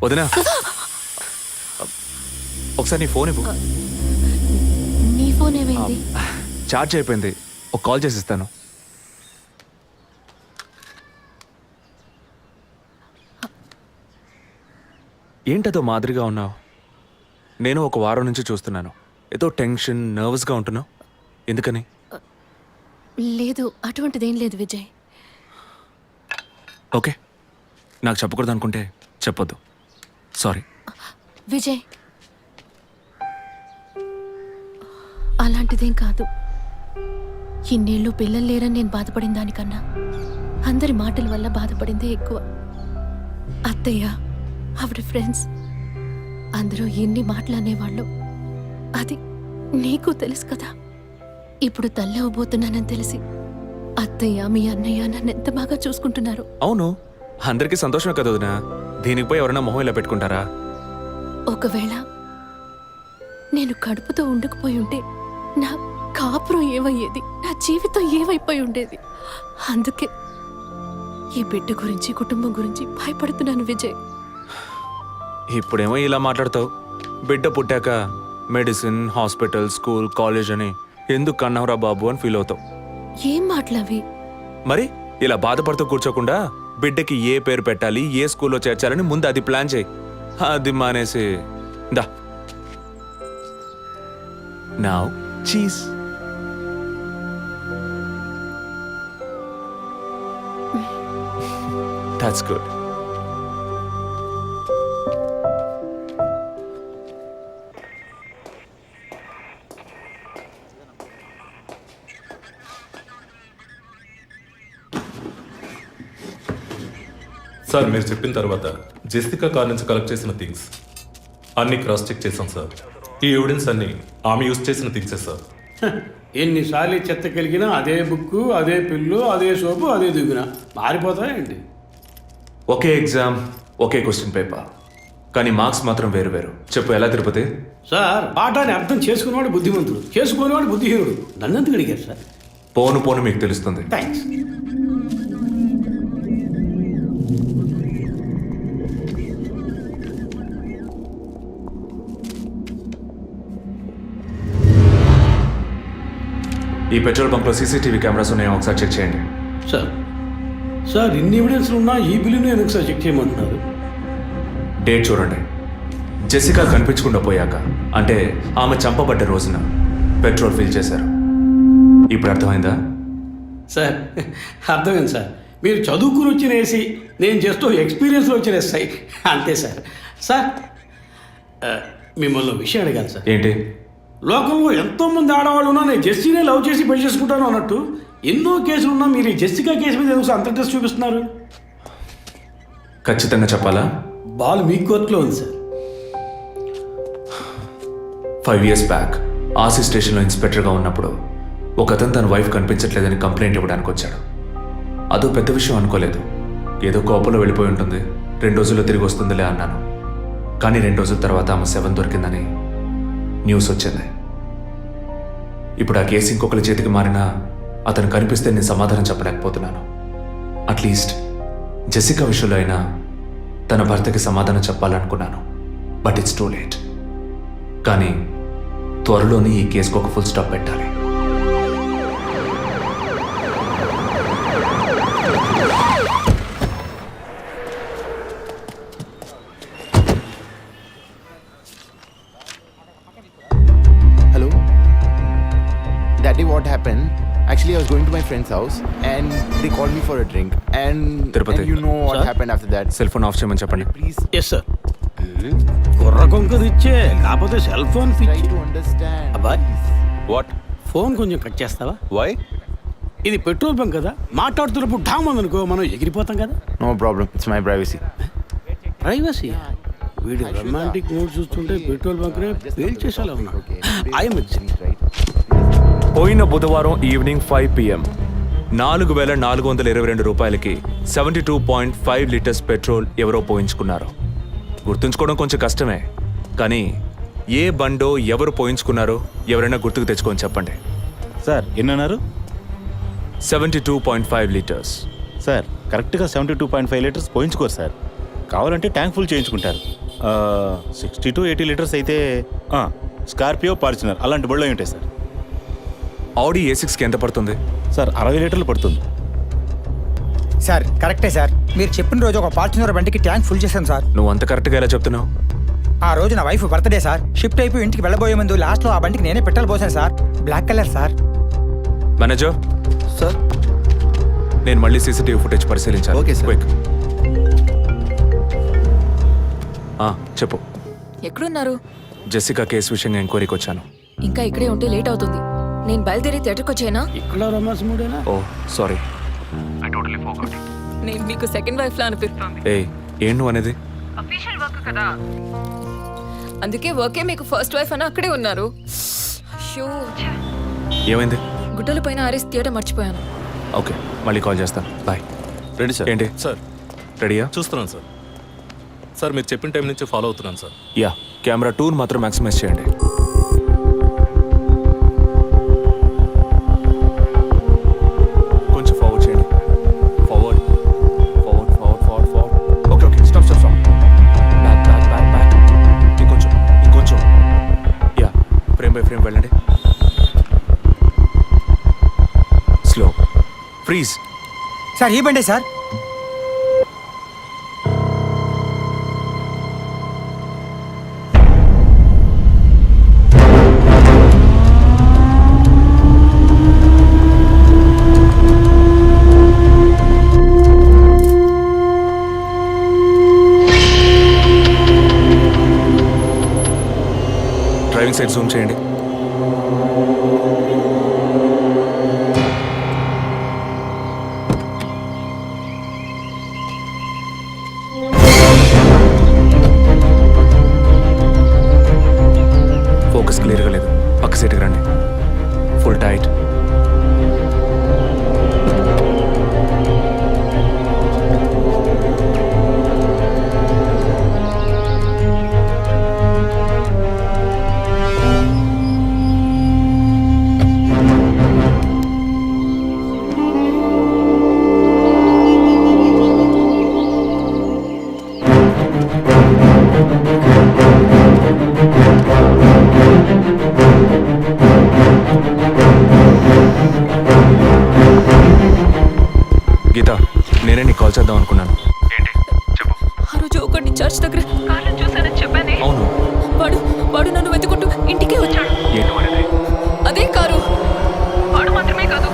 వదినా, ఒకసారి నీ ఫోన్ ఇవ్వు. నీ ఫోన్ ఏమైంది? ఛార్జ్ అయిపోయింది. ఒక కాల్ చేసి ఇస్తాను. ఏంటదో మాదిరిగా ఉన్నావు? నేను ఒక వారం నుంచి చూస్తున్నాను. ఏదో టెన్షన్, నర్వస్గా ఉంటున్నావు. ఎందుకని? లేదు, అటువంటిదేం లేదు విజయ్. ఓకే, నాకు చెప్పకూడదు అనుకుంటే చెప్పొద్దు. సారీ. విజయ్, అలాంటిదేం కాదు. ఇన్నేళ్ళు పిల్లలు లేరని నేను బాధపడిన దానికన్నా అందరి మాటల వల్ల బాధపడిందే ఎక్కువ. అత్తయ్య, ఆవిడ ఫ్రెండ్స్ అందరూ ఎన్ని మాటలు అనేవాళ్ళు. అది నీకు తెలుసు కదా. ఇప్పుడు తల్లి అవ్వబోతున్నానని తెలిసి అత్తయ్య, మీ అన్నయ్య నన్ను ఎంత బాగా చూసుకుంటున్నారు. అవును, అందరికీ సంతోషమే కదా వదినా. దీనికి పోయి ఎవరైనా మొహం ఇలా పెట్టుకుంటారా? ఒకవేళ నేను కడుపుతో ఉండకపోయి ఉంటే నా కాపురం ఏమయ్యేది, నా జీవితం ఏమైపోయి ఉండేది. అందుకే ఈ బిడ్డ గురించి, కుటుంబం గురించి భయపడుతున్నాను విజయ్. ఇప్పుడేమో ఇలా మాట్లాడతావు. బిడ్డ పుట్టాక మెడిసిన్, హాస్పిటల్, స్కూల్, కాలేజ్ అని ఎందుకు కన్నావురా బాబు అని ఫీల్ అవుతావు. ఏం మాటలవి? మరి ఇలా బాధపడుతూ కూర్చోకుండా బిడ్డకి ఏ పేరు పెట్టాలి, ఏ స్కూల్లో చేర్చాలని ముందు అది ప్లాన్ చేయి. అది మానేసి దా నౌ చీజ్. That's good. సార్, మీరు చెప్పిన తర్వాత జెసికా కార్ నుంచి కలెక్ట్ చేసిన థింగ్స్ అన్ని క్రాస్ చెక్ చేశాం సార్. ఈ ఎవిడెన్స్ అన్ని ఆమె యూజ్ చేసిన థింగ్సే సార్. ఎన్నిసార్లు చెత్త కలిగినా అదే బుక్కు, అదే పిల్లు, అదే సోపు, అదే దిగున మారిపోతాయండి. ఒకే ఎగ్జామ్, ఒకే క్వశ్చన్ పేపర్, కానీ మార్క్స్ మాత్రం వేరు వేరు. చెప్పు ఎలా తిరుపతి? సార్, పాఠాన్ని అర్థం చేసుకునేవాడు బుద్ధిమంతుడు, చేసుకునేవాడు బుద్ధిహీనుడు. నన్నెందుకు అడిగారు సార్? పోను పోను మీకు తెలుస్తుంది. థ్యాంక్స్. ఈ పెట్రోల్ బంక్లో సీసీటీవీ కెమెరాస్ ఉన్నాయో ఒకసారి చెక్ చేయండి. సార్, సార్ ఇన్ని ఎవిడెన్స్లు ఉన్నా ఈ బిల్లును ఎందుకు సార్ చెక్ చేయమంటున్నారు? డేట్ చూడండి. జెసికా కనిపించకుండా పోయాక, అంటే ఆమె చంపబడ్డ రోజున పెట్రోల్ ఫిల్ చేశారు. ఇప్పుడు అర్థమైందా? సార్, అర్థమైంది సార్. మీరు చదువుకుని వచ్చిన ఏసీ, నేను జస్ట్ ఎక్స్పీరియన్స్లో వచ్చిన ఎస్ఐ, అంతే సార్. సార్, మిమ్మల్ని విషయం అడిగాను సార్. ఏంటి? లోకంలో ఎంతోమంది ఆడవాళ్ళు ఉన్నా నేను జెస్సీనే లవ్ చేసి పెళ్లి చేసుకుంటాను అన్నట్టు ఎన్నో కేసులు ఉన్నా మీరు ఈ జెస్సికా కేసు మీద ఎందుకు అంత ఇంట్రెస్ట్ చూపిస్తున్నారు? ఖచ్చితంగా చెప్పాలా? బాల్ మీ కోర్టులో ఉంది సార్. 5 years బ్యాక్ ఆర్సీ స్టేషన్లో ఇన్స్పెక్టర్గా ఉన్నప్పుడు ఒకతను తన వైఫ్ కనిపించట్లేదని కంప్లైంట్ ఇవ్వడానికి వచ్చాడు. అదో పెద్ద విషయం అనుకోలేదు. ఏదో కోపంలో వెళ్ళిపోయి ఉంటుంది, 2 రోజుల్లో తిరిగి వస్తుందిలే అన్నాను. కానీ 2 రోజుల తర్వాత ఆమె శవం దొరికిందని న్యూస్ వచ్చింది. ఇప్పుడు ఆ కేసు ఇంకొకరి చేతికి మారినా అతను కనిపిస్తే నేను సమాధానం చెప్పలేకపోతున్నాను. అట్లీస్ట్ జెసికా విషయంలో అయినా తన భర్తకి సమాధానం చెప్పాలనుకున్నాను. But it's too late. కానీ త్వరలోనే ఈ కేసుకు ఒక ఫుల్ స్టాప్ పెట్టాలి. Hello? Daddy, what happened? Actually, I was going to my friend's house and they called me for a drink. And you know what happened after that. Cell phone off చేయమని చెప్పండి. Please yes sir. కుర్ర కొంక ఇచ్చే, కాకపోతే cell phone try పిచ్చి. to understand. అబ్బాయ్, what? Phone కొంచెం cut చేస్తావా? వై? ఇది పెట్రోల్ బంక్ కదా, మాట్లాడుతున్నప్పుడు ఢామ్ అనుకో మనం ఎగిరిపోతాం కదా. No problem. It's my privacy. Privacy. వీడి రొమాంటిక్ మూడ్ చూస్తుంటే పెట్రోల్ బంక్ నే పేల్చేసేలా ఉన్నాడు. I'm Right? పోయిన బుధవారం ఈవినింగ్ 5 PM 4,422 రూపాయలకి 72.5 లీటర్స్ పెట్రోల్ ఎవరో పోయించుకున్నారు. గుర్తుంచుకోవడం కొంచెం కష్టమే, కానీ ఏ బండో ఎవరు పోయించుకున్నారో ఎవరైనా గుర్తుకు తెచ్చుకొని చెప్పండి. సార్ ఎన్నన్నారు? 72.5 లీటర్స్. సార్ కరెక్ట్గా 72.5 లీటర్స్ పోయించుకోరు సార్. కావాలంటే ట్యాంక్ ఫుల్ చేయించుకుంటారు 60 to 80 లీటర్స్ అయితే స్కార్పియో ఫార్చునర్ అలాంటి బళ్ళు ఉంటాయి సార్. ఆడి A6కి ఎంత పడుతుంది? సార్ 60 లీటర్లు పడుతుంది. సార్ కరెక్టే సార్, మీరు చెప్పిన రోజు ఒక ఫార్చునర్ బండికి ట్యాంక్ ఫుల్ చేశాను సార్. నువ్వు అంత కరెక్ట్గా ఎలా చెప్తున్నావు? ఆ రోజు నా వైఫ్ బర్త్డే సార్. షిఫ్ట్ అయిపోయి ఇంటికి వెళ్ళబోయే ముందు లాస్ట్లో ఆ బండికి నేనే పెట్రోల్ పోసాను sir. Black colour sir. Manager sir. నేను మళ్ళీ సీసీటీవీ ఫుటేజ్ పరిశీలించాలి. Okay sir. క్విక్. చెప్పు. ఎక్కడున్నారు? జెసికా కేసు విషయంగా ఎంక్వైరీకి వచ్చాను. ఇంకా ఇక్కడే ఉంటే లేట్ అవుతుంది. నేను బయలుదేరి థియేటర్కి వచ్చేనా? ఇక్కడ రొమాన్స్ మూడేనా? ఓ సారీ. నేను మీకు సెకండ్ వైఫ్ లా అనిపిస్తుంది. ఏం నువ్వు అనేది? అఫీషియల్ వర్క్ కదా, అందుకే వర్కే మీకు ఫస్ట్ వైఫ్ అని అక్కడే ఉన్నారు. అయ్యో, ఏమైంది? గుడ్డల పైన ఆరేసి థియేటర్ మర్చిపోయాను. ఓకే, మళ్ళీ కాల్ చేస్తాను. బాయ్. Ready sir. ఏంటి సార్ రెడీయా? చూస్తున్నాను సార్. సార్ మీరు చెప్పిన టైం నుంచి ఫాలో అవుతున్నాను సార్. యా, కెమెరా 2 మాత్రం మ్యాక్సిమైజ్ చేయండి. కొంచెం ఫార్వర్డ్ చేయండి. Forward forward forward forward forward. Okay okay, stop stop stop. Back back back back. ఇంకొంచెం ఇంకొంచెం. యా, ఫ్రేమ్ బై ఫ్రేమ్ వెళ్ళండి. స్లో. ఫ్రీజ్. సార్ ఈ బండే సార్. డ్రైవింగ్ సైడ్ జూమ్ చేయండి. ఫోకస్ క్లియర్గా లేదు. పక్క సీట్కి రండి. Full tight. గీత, నేనే నీకు కాల్ చేద్దాం అనుకున్నాను. ఏంటి చెప్పు. ఆ రోజు ఒకటి చర్చ్ దగ్గర కార్లో చూసానని చెప్పానే. అవును. వాడు నన్ను వెతుకుంటూ ఇంటికే వచ్చాడు. ఏంటి అనేది? అదే కారు. వాడు మాత్రమే కాదు,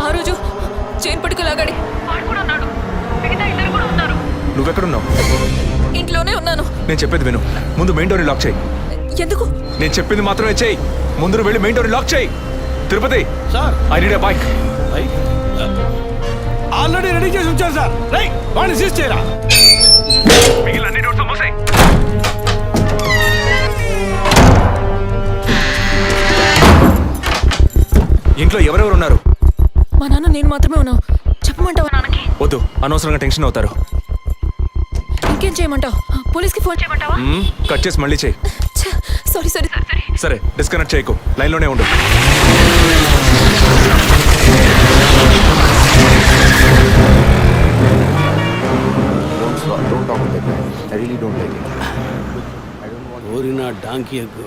ఆ రోజు చైన్ పట్టుకు లాగాడి వాడు కూడా ఉన్నాడు. మిగతా ఇద్దరు కూడా ఉన్నారు. నువ్వెక్కడున్నావు? ఇంట్లోనే ఉన్నాను. నేను చెప్పేది విను. ముందు మెయిన్ డోర్ని లాక్ చేయి. ఎందుకు? నేను చెప్పింది మాత్రమే చేయి. ముందు నువ్వు వెళ్ళి మెయిన్ డోర్ని లాక్ చేయి. Tirupati, sir I need a bike. Already ready చేసి ఉంచాను సార్. రైట్, వాడిని సీజ్ చేయరా. మిగిలిన అన్ని డోర్స్ మూసేయ్. ఇంట్లో ఎవరెవరు ఉన్నారు? మా నాన్న నేను మాత్రమే ఉన్నావు. చెప్పమంటావా నాన్నకి? వద్దు, అనవసరంగా టెన్షన్ అవుతారు. ఇంకేం చేయమంటావు? పోలీస్కి ఫోన్ చేయమంటావా? కట్ చేసి మళ్ళీ చేయి. Sorry sorry sorry. సరే, డిస్కనెక్ట్ చేయకు, లైన్లోనే ఉండు. Don't talk like that. I really don't like it. ఓరినా డాంకీ ఎగ్గు.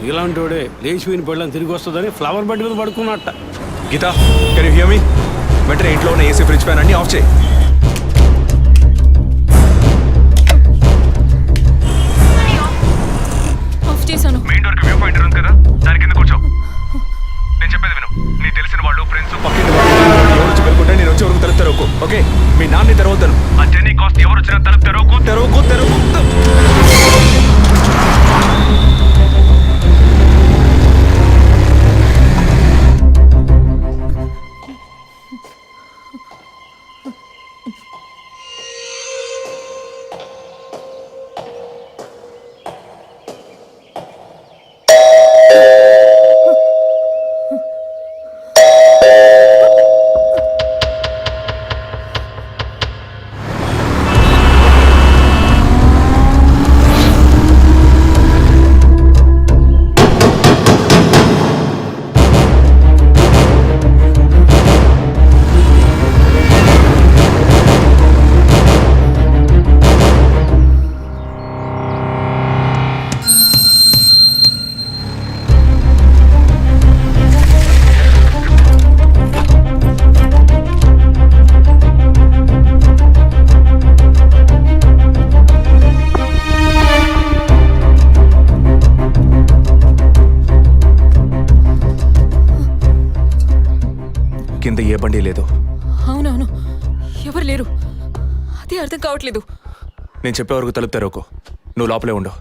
ఇలాంటోడే లేచిపోయిన పెళ్ళని తిరిగి వస్తుందని ఫ్లవర్ బెడ్ మీద పడుకున్నట్ట. Geetha, can you hear me? వెంటనే ఇంట్లో ఉన్న ఏసీ, ఫ్రిడ్జ్, ఫ్యాన్ అన్ని ఆఫ్ చేయి. ఆఫ్ చేశాను. మెయిన్ డోర్ కి వ్యూ పాయింటర్ ఉంది కదా, దాని కింద కూర్చో. నేను చెప్పేది విను. నీ తెలిసిన వాళ్ళు, ఫ్రెండ్స్, పక్కింటి వాళ్ళు ఎవరు వచ్చి పెట్టుకుంటే నేను వచ్చే వరకు తలుపు తెరవకు. ఓకే, మీ నాన్ని తెరవద్దాను. ఆ జర్నీ కాస్ట్ ఎవరు వచ్చినా తలుపు తెరవకు తెరవకు తెరవకు. కింద ఏ బండి లేదు. అవునవును, ఎవరు లేరు. అదే అర్థం కావట్లేదు. నేను చెప్పే వరకు తలుపు తెరవకు. నువ్వు లోపలే ఉండు.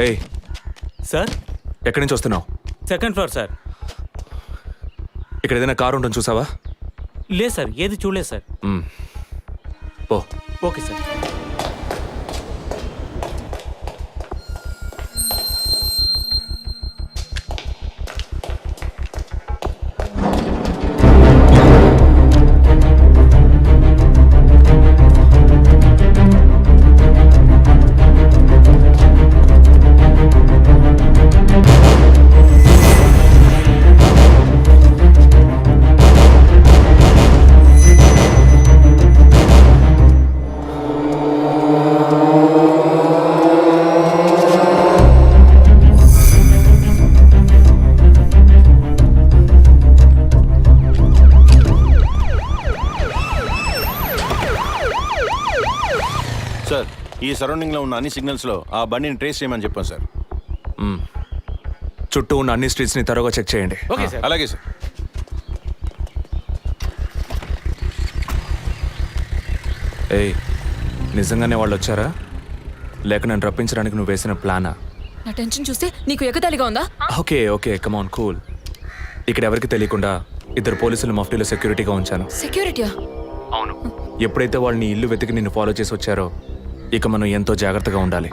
ఏయ్, సార్ ఎక్కడి నుంచి వస్తున్నావు? Second floor sir. ఇక్కడ ఏదైనా కారు ఉంటుంది చూసావా? లేదు సార్, ఏది చూడలేదు సార్. పో. Okay sir. సార్, ఈ సరౌండింగ్లో ఉన్న అన్ని సిగ్నల్స్లో ఆ బండిని ట్రేస్ చేయమని చెప్పాను సార్. చుట్టూ ఉన్న అన్ని స్ట్రీట్స్ని తరోగా చెక్ చేయండి. Okay sir. అలాగే సార్. ఏయ్, నిజంగానే వాళ్ళు వచ్చారా లేక నన్ను రప్పించడానికి నువ్వు వేసిన ప్లానా? నా టెన్షన్ చూస్తే నీకు ఎగతాళిగా ఉందా? ఓకే ఓకే, కమాన్ కూల్. ఇక్కడ ఎవరికి తెలియకుండా 2 పోలీసులు మఫ్టీలో సెక్యూరిటీగా ఉంచాను. సెక్యూరిటీయా? అవును. ఎప్పుడైతే వాళ్ళని ఇల్లు వెతికి నిన్ను ఫాలో చేసి వచ్చారో ఇక మనం ఎంతో జాగ్రత్తగా ఉండాలి.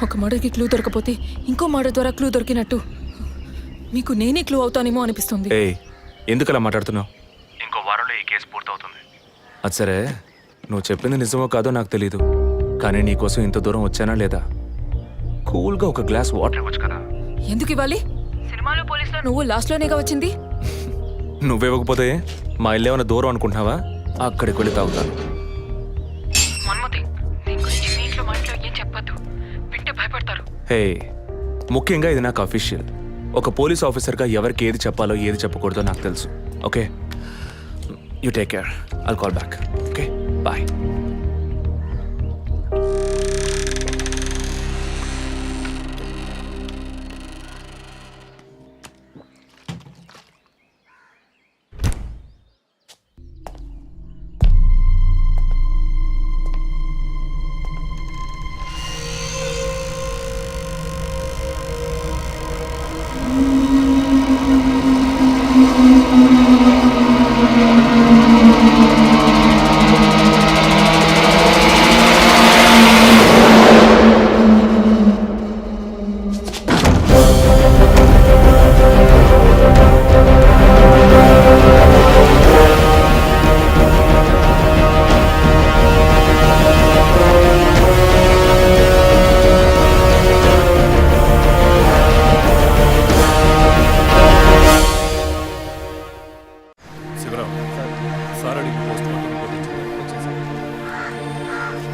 ఒక మర్డర్కి క్లూ దొరకపోతే ఇంకో మర్డర్ ద్వారా క్లూ దొరికినట్టు మీకు నేనే క్లూ అవుతానేమో అనిపిస్తుంది. ఏయ్, ఎందుకు అలా మాట్లాడుతున్నావు? ఇంకో వారంలో ఈ కేసు పూర్తవుతుంది. అది సరే, నువ్వు చెప్పింది నిజమో కాదో నాకు తెలీదు, కానీ నీకోసం ఇంత దూరం వచ్చానా లేదా? కూల్గా ఒక గ్లాస్ వాటర్ ఇవ్వచ్చు కదా. ఎందుకు ఇవ్వాలి? సినిమాలో పోలీసులో నువ్వు లాస్ట్లోనేగా వచ్చింది. నువ్వివ్వకపోతే మా ఇల్లు ఏమైనా దూరం అనుకుంటున్నావా? అక్కడికి వెళ్ళి తాగుతాను. హే, ముఖ్యంగా ఇది నాకు అఫీషియల్. ఒక పోలీస్ ఆఫీసర్గా ఎవరికి ఏది చెప్పాలో ఏది చెప్పకూడదో నాకు తెలుసు. Okay, you take care. I'll call back. Okay, bye.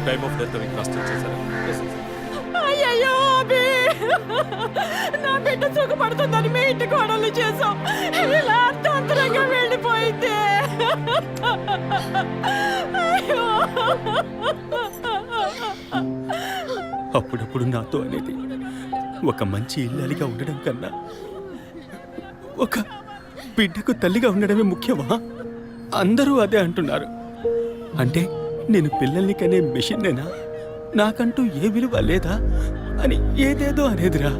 Time of death cross check చేశారా? అయ్యయ్యో అభి, నా బిడ్డ సుఖపడుతుందని మీ ఇంటి కోడలు చేసాం. ఇలా అర్థాంతరంగా వెళ్ళిపోయింది. అయ్యో. అప్పుడప్పుడు నాతో అనేది ఒక మంచి ఇల్లాలిగా ఉండడం కన్నా ఒక బిడ్డకు తల్లిగా ఉండడమే ముఖ్యమా? అందరూ అదే అంటున్నారు. అంటే నేను పిల్లల్ని కనే మెషిన్నేనా? నాకంటూ ఏ విలువ లేదా అని ఏదేదో అనేదిరా.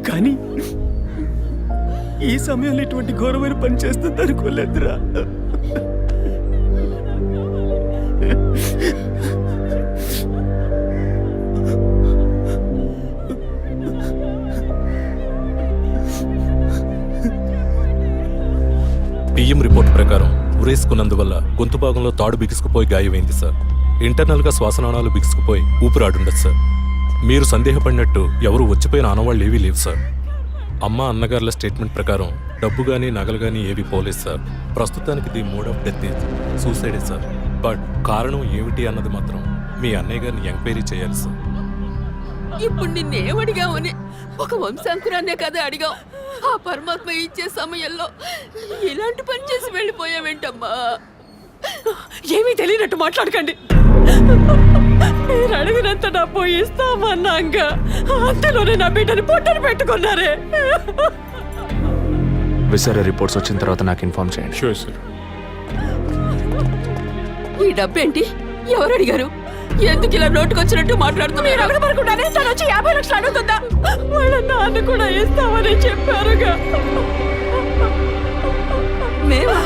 కానీ ఈ సమయంలో ఇటువంటి ఘోరమైన పని చేస్తుంది అనుకోలేదురా. పిఎం రిపోర్ట్ ప్రకారం ఉరేసుకున్నందువల్ల గొంతు భాగంలో తాడు బిగుసుకుపోయి గాయమైంది సార్. ఇంటర్నల్గా శ్వాసనాళాలు బిగుసుకుపోయి ఊపిరాడుండదు సార్. మీరు సందేహపడినట్టు ఎవరు వచ్చిపోయిన ఆనవాళ్ళు ఏవీ లేవు సార్. అమ్మ అన్నగారుల స్టేట్మెంట్ ప్రకారం డబ్బు కానీ నగలు కానీ ఏవి పోలేదు సార్. ప్రస్తుతానికి the mode of death is సూసైడే సార్. బట్ కారణం ఏమిటి అన్నది మాత్రం మీ అన్నయ్య గారిని ఎంక్వైరీ చేయాలి సార్. ఇప్పుడు నిన్నేమడిగామని ఒక వంశాంకురాన్నే కదా అడిగాం. ఆ పరమాత్మ ఇచ్చే సమయంలో ఇలాంటి పని చేసి వెళ్ళిపోయావేంటమ్మా? ఏమీ తెలియనట్టు మాట్లాడకండి. మీరు అడిగినంత డబ్బు ఇస్తామన్నాక అంతలోనే నా బిడ్డని పొట్టని పెట్టుకున్నారే. విసరా రిపోర్ట్స్ వచ్చిన తర్వాత నాకు ఇన్ఫార్మ్ చేయండి. Sure sir. ఈ డబ్బేంటి? ఎవరు అడిగారు? ఎందుకు ఇలా నోటుకొచ్చినట్టు మాట్లాడుతూ మీరు అడగబడుకుంటానే తను వచ్చి 50 లక్షలు అడుగుతుందా? వాళ్ళ నాన్న కూడా ఇస్తామని చెప్పారుగా. మేమా?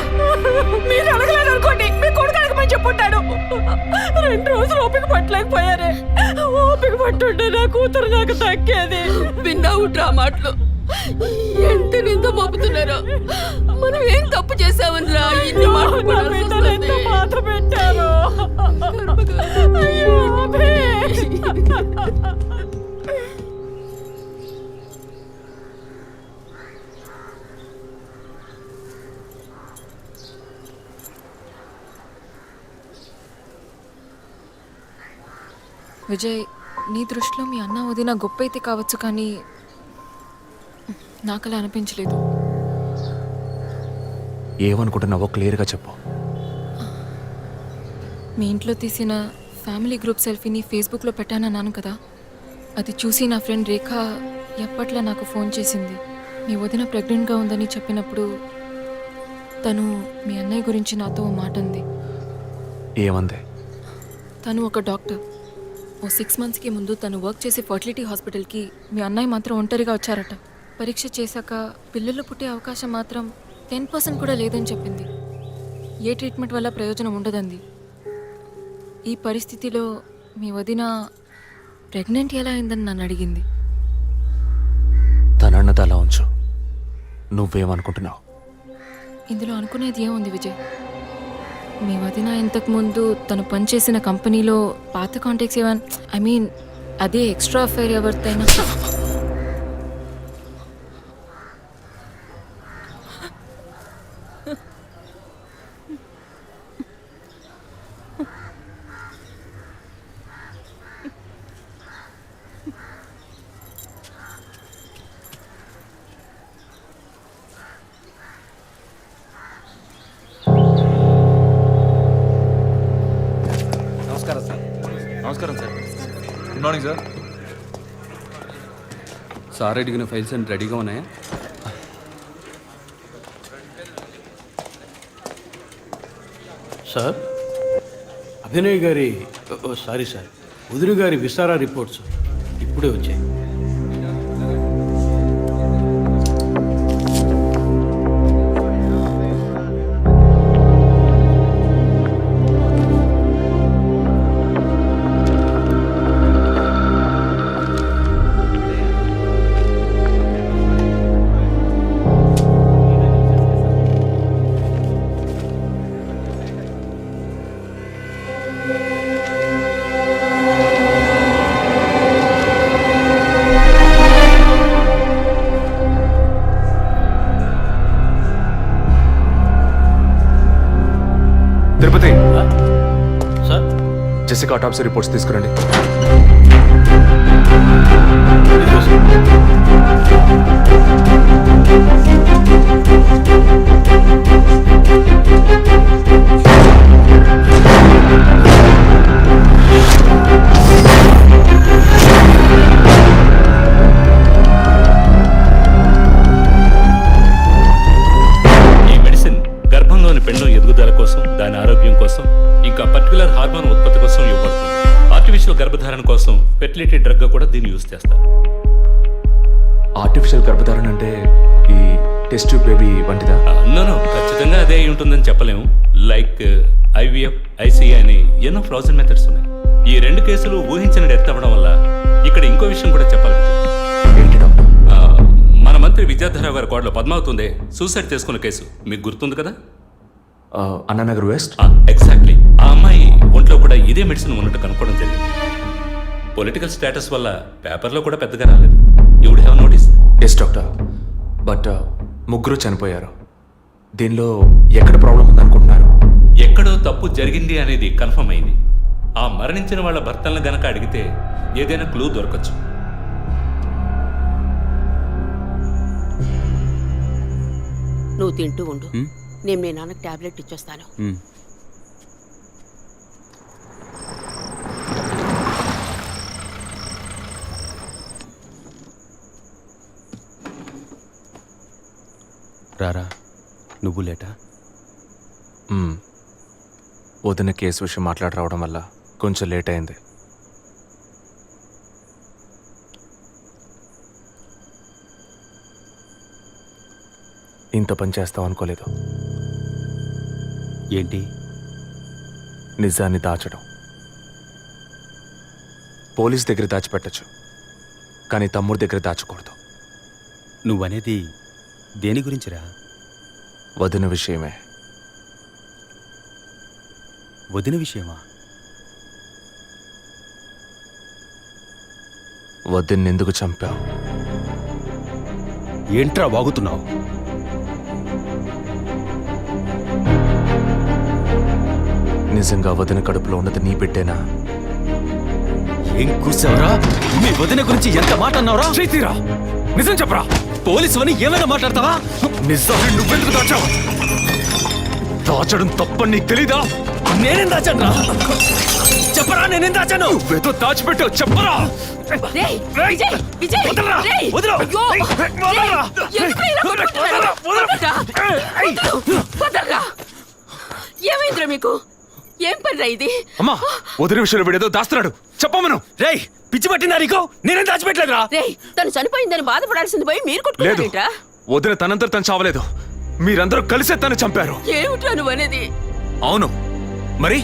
మీరు అడగలేదు అనుకోండి, మీ కొడుకు అడగమని చెప్పుంటాడు. 2 రోజులు ఓపిక పట్టలేకపోయారే. ఓపిక పట్టుంటే నా కూతురు నాకు దక్కేది. విన్నావుట్రా మాటలు ఎంత నింద మోపుతున్నారో. మనం ఏం తప్పు చేసామని రా ఇన్ని మాటలు మాత్రం పెట్టారు. విజయ్, నీ దృష్టిలో మీ అన్న వదిన గొప్ప అయితే కావచ్చు, కానీ నాకు అలా అనిపించలేదు. ఏమనుకుంటున్నావో క్లియర్గా చెప్పు. మీ ఇంట్లో తీసిన ఫ్యామిలీ గ్రూప్ సెల్ఫీని ఫేస్బుక్లో పెట్టానన్నాను కదా, అది చూసి నా ఫ్రెండ్ రేఖ ఎప్పట్లా నాకు ఫోన్ చేసింది. మీ వదిన ప్రెగ్నెంట్గా ఉందని చెప్పినప్పుడు తను మీ అన్నయ్య గురించి నాతో ఓ మాట అంది. ఏమంది? తను ఒక డాక్టర్. ఓ 6 monthsకి ముందు తను వర్క్ చేసే ఫర్టిలిటీ హాస్పిటల్కి మీ అన్నయ్య మాత్రం ఒంటరిగా వచ్చారట. పరీక్ష చేశాక పిల్లలు పుట్టే అవకాశం మాత్రం 10% కూడా లేదని చెప్పింది. ఏ ట్రీట్మెంట్ వల్ల ప్రయోజనం ఉండదండి. ఈ పరిస్థితిలో మీ వదిన ప్రెగ్నెంట్ ఎలా అయిందని నన్ను అడిగింది. తనన్నది అలా ఉంచు. నువ్వేమనుకుంటున్నావు? ఇందులో అనుకునేది ఏముంది విజయ్? మీ వదిన ఇంతకుముందు తను పనిచేసిన కంపెనీలో పాత కాంటాక్ట్స్ ఏమైనా అదే ఎక్స్ట్రా అఫైర్ ఎవరితైనా నమస్కారం sir. Good morning sir. Sir అడిగిన ఫైల్స్ అన్ని రెడీగా ఉన్నాయా? సార్, అభినయ్ గారి సారీ సార్, వదిన గారి విసారా రిపోర్ట్స్ ఇప్పుడే వచ్చాయి. తిరుపతి, సార్, జెసికా ఆటాప్సీ రిపోర్ట్స్ తీసుకురండి. ఈ మెడిసిన్ గర్భంలోని పెండం ఎదుగుదల కోసం, దాని ఆరోగ్యం కోసం, ఇంకా పర్టికులర్ హార్మోన్ ఉత్పత్తి కోసం ఇవ్వబడుతుంది. ఆర్టిఫిషియల్ గర్భధారణ కోసం ఫెర్టిలిటీ డ్రగ్గా కూడా దీన్ని యూజ్ చేస్తారు. ఆర్టిఫిషియల్ గర్భధారణ అంటే ఈ టెస్ట్ ట్యూబ్ బేబీ వంటిదా? నో, ఖచ్చితంగా అదే అయి ఉంటుందని చెప్పలేము. లైక్ IVF, ICI అని ఎన్నో ఫ్రోజన్ మెథడ్స్ ఉన్నాయి. ఈ 2 కేసులు ఊహించిన డెత్ అవ్వడం వల్ల ఇక్కడ ఇంకో విషయం కూడా చెప్పాలి. ఏంటి డాక్టర్? మన మంత్రి విద్యాధరరావు గారి కోడలో పద్మావతి సూసైడ్ చేసుకున్న కేసు మీకు గుర్తుంది కదా? అన్నానగర్ వెస్ట్. ఎగ్జాక్ట్లీ. ఆ అమ్మాయి ఒంట్లో కూడా ఇదే మెడిసిన్ ఉన్నట్టు కనుక్కోవడం జరిగింది. పొలిటికల్ స్టేటస్ వల్ల పేపర్లో కూడా పెద్దగా రాలేదు. You would have notice. Yes doctor, but ముగ్గురు చనిపోయారు. దీనిలో ఎక్కడ ప్రాబ్లం ఉందనుకుంటున్నారు? ఎక్కడో తప్పు జరిగింది అనేది కన్ఫర్మ్ అయింది. ఆ మరణించిన వాళ్ళ భర్తలను గనక అడిగితే ఏదైనా క్లూ దొరకచ్చు. నువ్వు తింటూ ఉండు, నేను మీ నాన్నకు టాబ్లెట్ ఇచ్చొస్తాను. రారా నువ్వు లేటా? వదిన కేసు విషయం మాట్లాడి రావడం వల్ల కొంచెం లేట్ అయింది. ఇంత పని చేస్తావు అనుకోలేదు. ఏంటి? నిజాన్ని దాచడం. పోలీస్ దగ్గర దాచిపెట్టచ్చు, కానీ తమ్ముడి దగ్గర దాచకూడదు. నువ్వనేది దేని గురించిరా? వదిన విషయమే. వదిన విషయమా? వదిన్ని ఎందుకు చంపావు? ఏంట్రా వాగుతున్నావు? నిజంగా వదిన కడుపులో ఉన్నది నీ బిడ్డేనా? ఏం కూర్చావురా? మీ వదిన గురించి ఎంత మాట అన్నావురా? చేతిరా, నిజం చెప్పరా. పోలీసు అని ఏమైనా మాట్లాడతావా? నిజాన్ని నువ్వెందుకు దాచావు? దాచడం తప్పని నీకు తెలీదా? నేనేం దాచాను? చెప్పరా, నేనేం దాచాను? నువ్వేదో దాచిపెట్టావు, చెప్పరా. రేయ్, విజయ్, విజయ్, వదలరా, రేయ్, వదలు. అయ్యో, వదలరా. రేయ్, ఎందుకు ఇలా కొట్టుకుంటున్నారు? వదలరా, వదలరా. ఏమైందిరా మీకు? ఏం పనిరా ఇది? అమ్మా, వదిన విషయంలో వీడేదో దాస్తున్నాడు, చెప్పమను. రేయ్, పిచ్చి పట్టిందా నీకు? నేనేం దాచిపెట్టలేదురా. రేయ్ తను చనిపోయిందని బాధపడాల్సింది పోయి మీరు లేదు, కొట్టుకుంటారేంట్రా? వదిన తనంతట తను చావలేదు. మీరందరూ కలిసే తను చంపారు. ఏమిట్రా నువ్వు అనేది? అవును, మరి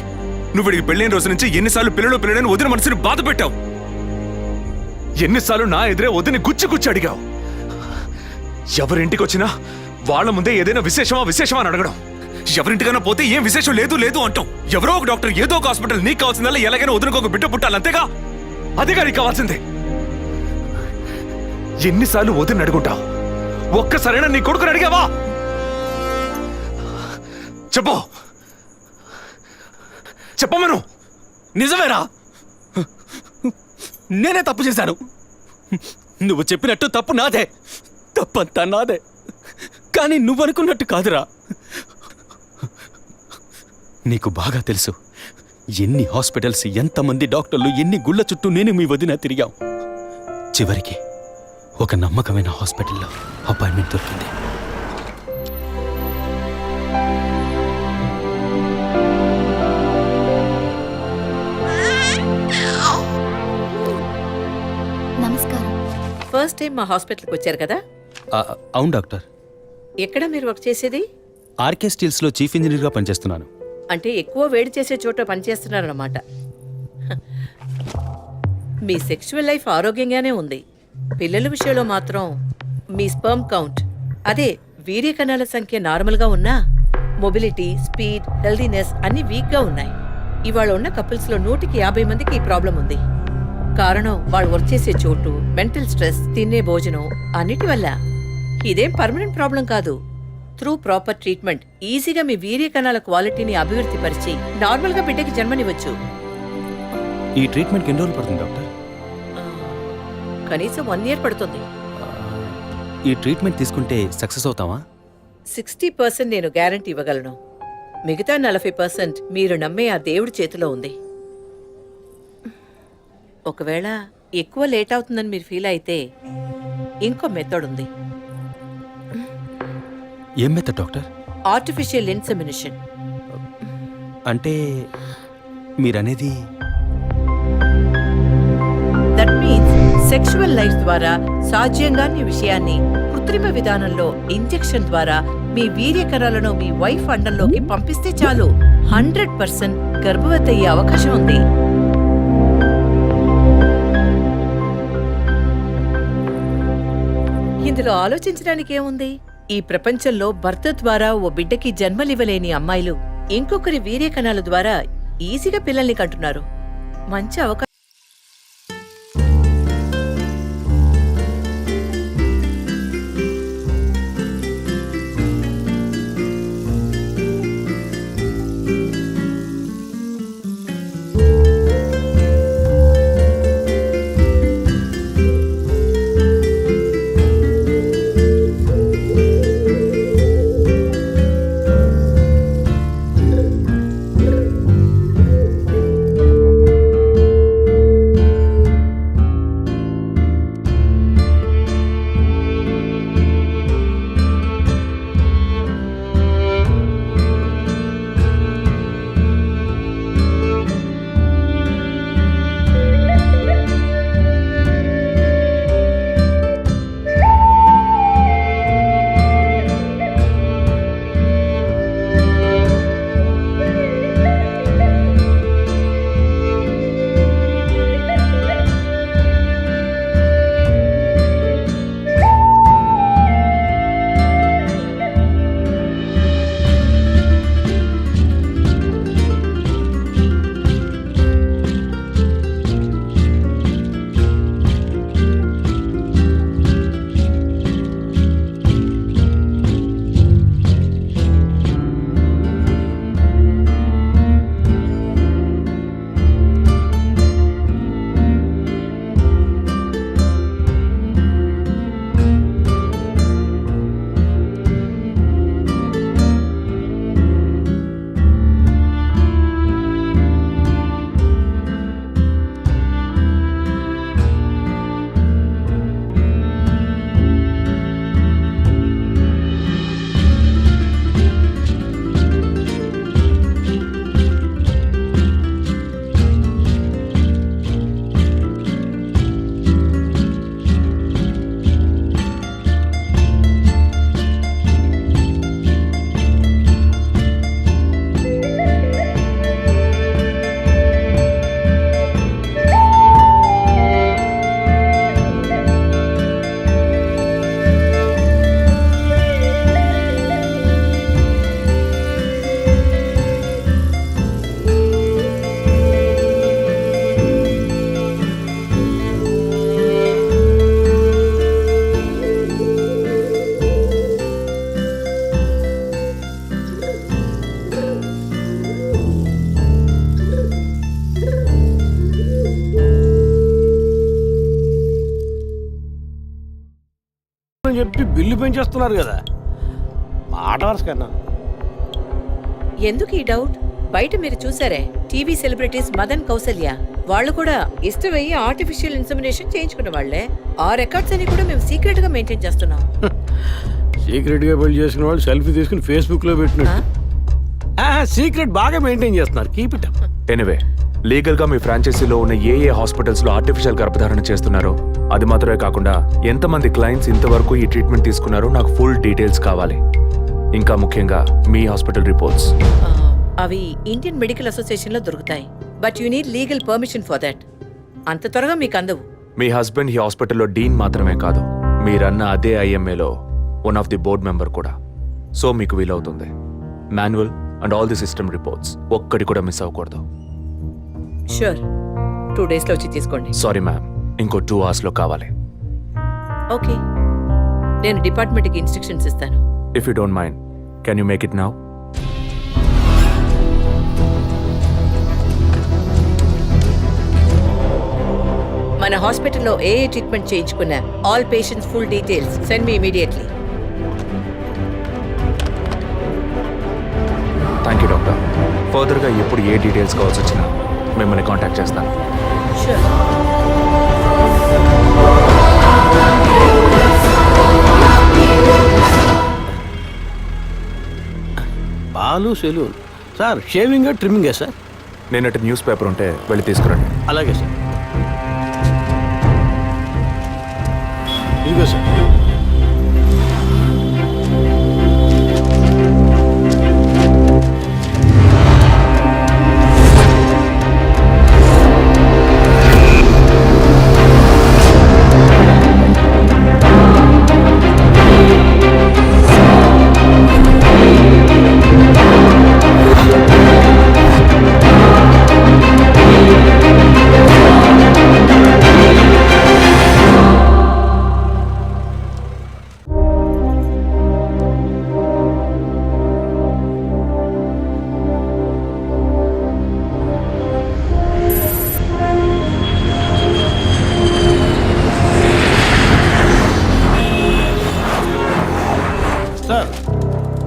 నువ్వు వీడికి పెళ్ళైన రోజు నుంచి ఎన్నిసార్లు పిల్లలని వదిన మనసుని బాధ పెట్టావు? ఎన్నిసార్లు నా ఎదురే వదిని గుచ్చి అడిగావు? ఎవరింటికి వచ్చినా వాళ్ళ ముందే ఏదైనా విశేషమా అని అడగడం. ఎవరింటికైనా పోతే ఏం విశేషం లేదు అంటాం. ఎవరో ఒక డాక్టర్, ఏదో ఒక హాస్పిటల్, నీకు కావాల్సిందల్లా ఎలాగైనా వదినకు ఒక బిడ్డ పుట్టాలి, అంతేగా? అదేగా నీకు కావాల్సిందే. ఎన్నిసార్లు వదిన అడుగుంటావు? ఒక్కసారైనా నీ కొడుకుని అడిగావా? చెప్పమను. నిజమేరా, నేనే తప్పు చేశాను. నువ్వు చెప్పినట్టు తప్పు నాదే, తప్పంతా నాదే. కానీ నువ్వనుకున్నట్టు కాదురా. నీకు బాగా తెలుసు ఎన్ని హాస్పిటల్స్, ఎంతమంది డాక్టర్లు, ఎన్ని గుళ్ళ చుట్టూ నేను మీ వదిన తిరిగాం. చివరికి ఒక నమ్మకమైన హాస్పిటల్లో అపాయింట్మెంట్ దొరికింది. నమస్కారం. ఫస్ట్ టైం మా హాస్పిటల్కి వచ్చారు కదా? అవును డాక్టర్. ఎక్కడ మీరు వర్క్ చేసేది? ఆర్కే స్టీల్స్లో చీఫ్ ఇంజనీర్గా పనిచేస్తున్నాను. అంటే ఎక్కువ వేడి చేసే చోట పనిచేస్తున్నారన్నమాట. మీ సెక్షువల్ లైఫ్ ఆరోగ్యంగానే ఉంది. పిల్లల విషయంలో మాత్రం మీ స్పర్మ్ కౌంట్, అదే వీర్య కణాల సంఖ్య నార్మల్గా ఉన్నా మొబిలిటీ, స్పీడ్, హెల్దీనెస్ అన్ని వీక్గా ఉన్నాయి. ఇవాళ ఉన్న కపుల్స్లో 150 మందికి ఈ ప్రాబ్లం ఉంది. కారణం వాళ్ళు వర్క్ చేసే చోటు, మెంటల్ స్ట్రెస్, తినే భోజనం అన్నిటి వల్ల. ఇదేం పర్మనెంట్ ప్రాబ్లం కాదు. త్రూ ప్రాపర్ ట్రీట్మెంట్ ఈజీగా మీ వీర్య కణాల క్వాలిటీని అభివృద్ధి పరిచి నార్మల్గా బిడ్డకి జన్మనివ్వచ్చు. ఈ ట్రీట్మెంట్కి ఎన్ని రోజులు పడుతుంది డాక్టర్? కనీసం 1 year పడుతుంది. ఈ ట్రీట్మెంట్ తీసుకుంటే సక్సెస్ అవుతావా? 60% నేను గ్యారంటీ ఇవ్వగలను. మిగతా 40% మీరు నమ్మే ఆ దేవుడి చేతిలో ఉంది. ఒకవేళ ఎక్కువ లేట్ అవుతుందని మీరు ఫీల్ అయితే ఇంకో మెథడ్ ఉంది. ఏం మెథడ్ డాక్టర్? Artificial insemination. అంటే మీరనేది? దట్ మీన్స్ సెక్షువల్ లైఫ్ ద్వారా సాధ్యంగాని విషయాన్ని కృత్రిమ విధానంలో ఇంజెక్షన్ ద్వారా మీ వీర్య కణాలను మీ వైఫ్ అండంలోకి పంపిస్తే చాలు 100% గర్భవతి అయ్యే అవకాశం ఉంది. ఇందులో ఆలోచించడానికి ఏముంది? ఈ ప్రపంచంలో భర్త ద్వారా ఓ బిడ్డకి జన్మలివ్వలేని అమ్మాయిలు ఇంకొకరి వీర్య కణాల ద్వారా ఈజీగా పిల్లల్ని కంటున్నారు. మంచి అవకాశం. చెప్పి బిల్లు పెంచేస్తున్నారు కదా, మాట వరుస కన్నా. ఎందుకు ఈ డౌట్? బయట మీరు చూసారే, టీవీ సెలబ్రిటీస్ మదన్ కౌసల్య వాళ్ళు కూడా ఇష్టమయ్యి ఆర్టిఫిషియల్ ఇన్సెమినేషన్ చేయించుకున్న వాళ్ళే. ఆ రికార్డ్స్ అని కూడా మేము సీక్రెట్ గా మెయింటైన్ చేస్తున్నాం. సీక్రెట్ గా పెళ్లి చేసుకున్న వాళ్ళు సెల్ఫీ తీసుకుని ఫేస్బుక్ లో పెట్టినట్టు సీక్రెట్ బాగా మెయింటైన్ చేస్తున్నారు. Keep it up. ఎనివే, లీగల్గా మీ ఫ్రాంచైజీలో ఉన్న ఏ హాస్పిటల్స్లో ఆర్టిఫిషియల్ గర్భధారణ చేస్తున్నారో అది మాత్రమే కాకుండా ఎంతమంది క్లయింట్స్ ఇంతవరకు ఈ ట్రీట్మెంట్ తీసుకున్నారో నాకు ఫుల్ డీటెయిల్స్ కావాలి. ఇంకా ముఖ్యంగా మీ హాస్పిటల్ రిపోర్ట్స్. అవి ఇండియన్ మెడికల్ అసోసియేషన్ లో దొరుకుతాయి. But you need legal permission for that. అంత త్వరగా మీకు అందవు. మీ హస్బెండ్ ఈ హాస్పిటల్లో డీన్ మాత్రమే కాదు, మీరన్న అదే ఐఎంఏలో one of the board member కూడా. సో మీకు వీలవుతుంది. Manual and all the system reports ఒక్కటి కూడా మిస్ అవ్వకూడదు. షూర్, 2 days లో వచ్చి తీసుకోండి. సారీ మ్యామ్, ఇంకో 2 hours లో కావాలి. ఓకే, నేను డిపార్ట్మెంట్కి ఇన్స్ట్రక్షన్స్ ఇస్తాను. If you don't mind, can you make it now? మన హాస్పిటల్లో ఏ ట్రీట్మెంట్ చేయించుకున్నా all patients full details send me immediately. Thank you doctor. ఫర్దర్గా ఎప్పుడు ఏ డీటెయిల్స్ కావాల్సి వచ్చినా మిమ్మల్ని కాంటాక్ట్ చేస్తాను. షూర్. పాలు సెలూన్ సార్, షేవింగ్ ట్రిమ్మింగే సార్? నేనటి న్యూస్ పేపర్ ఉంటే వెళ్ళి తీసుకురండి. అలాగే సార్. ఇదిగో సార్.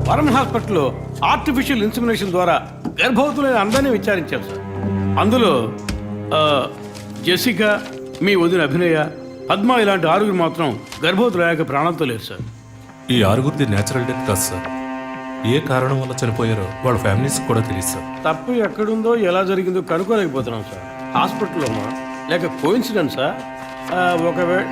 వరుణ్ హాస్పిటల్లో ఆర్టిఫిషియల్ ఇన్సెమినేషన్ ద్వారా గర్భవతులైన అందరినీ విచారించాం సార్. అందులో జెసికా, మీ వదిన అభినయ, పద్మ ఇలాంటి 6 మాత్రం గర్భవతులయ్యాక ప్రాణాలతో లేరు సార్. ఈ 6 నేచురల్ డెత్ కాదు సార్. ఏ కారణం వల్ల చనిపోయారో వాళ్ళ ఫ్యామిలీస్ కూడా తెలియదు సార్. తప్పు ఎక్కడుందో ఎలా జరిగిందో కనుక్కోలేకపోతున్నాం సార్. హాస్పిటల్లోనా లేక కోఇన్సిడెన్సా? ఒకవేళ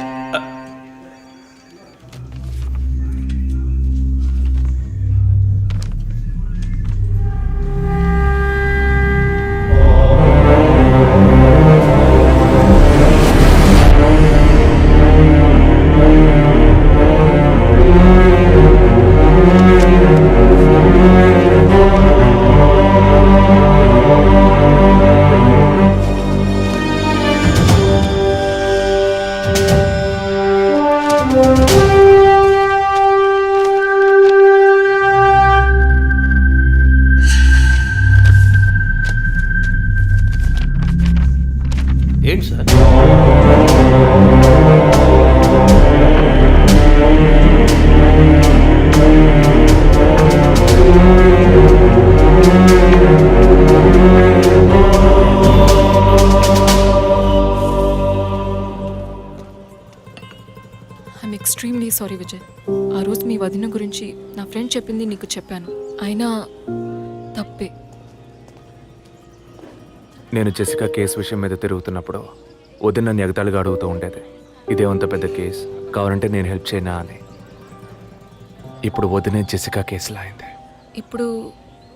ఏంటి sir? I'm extremely sorry Vijay. ఆ రోజు మీ వదిన గురించి నా ఫ్రెండ్ చెప్పింది నీకు చెప్పాను. అయినా తప్పే. నేను జెసికా కేసు విషయం మీద తిరుగుతున్నప్పుడు వదిన నన్ను ఎగతాళిగా అడుగుతూ ఉండేది, ఇదేమంత పెద్ద కేసు, కావాలంటే నేను హెల్ప్ చేయనా అని. ఇప్పుడు వదినే జెసికా కేసులా అయింది. ఇప్పుడు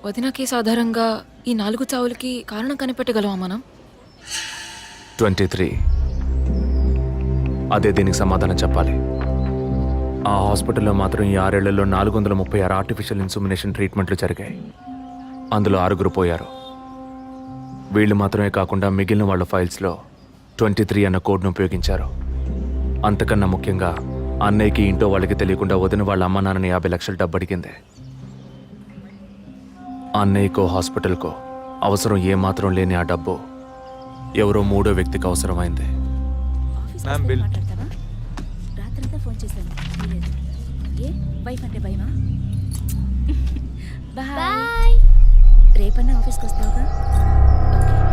వదిన కేసు ఆధారంగా ఈ 4 చావులకి కారణం కనిపెట్టగలమా మనం? 23. అదే దీనికి సమాధానం చెప్పాలి. ఆ హాస్పిటల్లో మాత్రం ఈ 6 ఏళ్లలో 436 ఆర్టిఫిషియల్ ఇన్సెమినేషన్ ట్రీట్మెంట్లు జరిగాయి. అందులో 6 పోయారు. వీళ్ళు మాత్రమే కాకుండా మిగిలిన వాళ్ళ ఫైల్స్లో 23 అన్న కోడ్ను ఉపయోగించారు. అంతకన్నా ముఖ్యంగా అన్నయ్యకి ఇంట్లో వాళ్ళకి తెలియకుండా వదిన వాళ్ళ అమ్మ నాన్నని 50 లక్షలు డబ్బు అడిగింది. అన్నయ్యకో హాస్పిటల్కో అవసరం ఏమాత్రం లేని ఆ డబ్బు ఎవరో 3వ వ్యక్తికి అవసరమైంది. Ma'am bill. రాత్రంతా ఫోన్ చేశాను. వైఫ్ అంటే భయమా? బాయ్. రేపన్నా ఆఫీస్కి వస్తావుగా?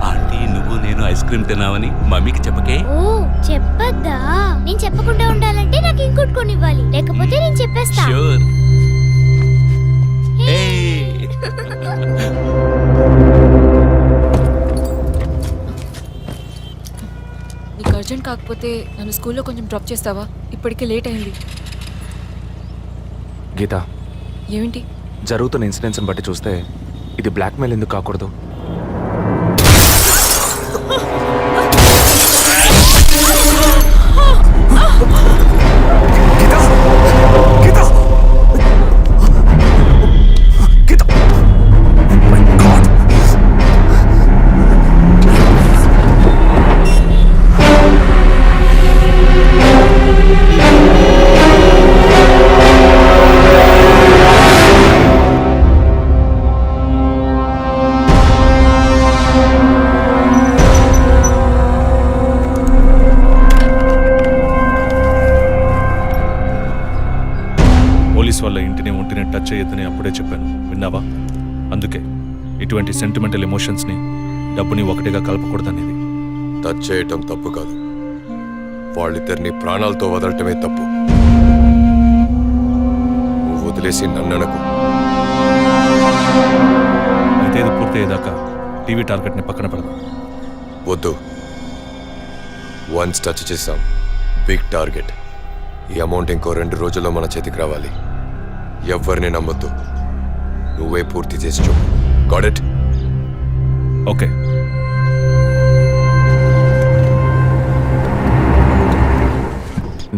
ఆంటీ నువ్వు నేను ఐస్ క్రీమ్ తిన్నావని మమ్మీకి చెప్పకే. ఓ చెప్పద్దా? నేను చెప్పకుండా ఉండాలంటే నాకు ఇంకోటి కొనివ్వాలి, లేకపోతే నేను చెప్పేస్తా. షూర్. నీకు అర్జెంట్ కాకపోతే నన్ను స్కూల్లో కొంచెం డ్రాప్ చేస్తావా? ఇప్పటికే లేట్ అయింది. గీత, ఏమిటి? జరుగుతున్న ఇన్సిడెంట్స్ని బట్టి చూస్తే ఇది బ్లాక్మెయిల్ ఎందుకు కాకూడదు? పోలీస్ వాళ్ళ ఇంటిని ఒంటిని టచ్ చేయొద్దని అప్పుడే చెప్పాను, విన్నావా? అందుకే ఇటువంటి సెంటిమెంటల్ ఎమోషన్స్ని డబ్బుని ఒకటిగా కలపకూడదనేది. టచ్ చేయటం తప్పు కాదు, వాళ్ళిద్దరిని ప్రాణాలతో వదలటమే తప్పు. నువ్వు వదిలేసి నన్ననకు. అయితే ఇది పూర్తయ్యేదాకా టీవీ టార్గెట్ని పక్కన పెడదాం. వద్దు, వన్స్ టచ్ చేసాం, బిగ్ టార్గెట్. ఈ అమౌంట్ ఇంకో 2 రోజుల్లో మన చేతికి రావాలి. ఎవ్వరిని నమ్మొద్దు, నువ్వే పూర్తి చేసి చూపు. Got it? Okay.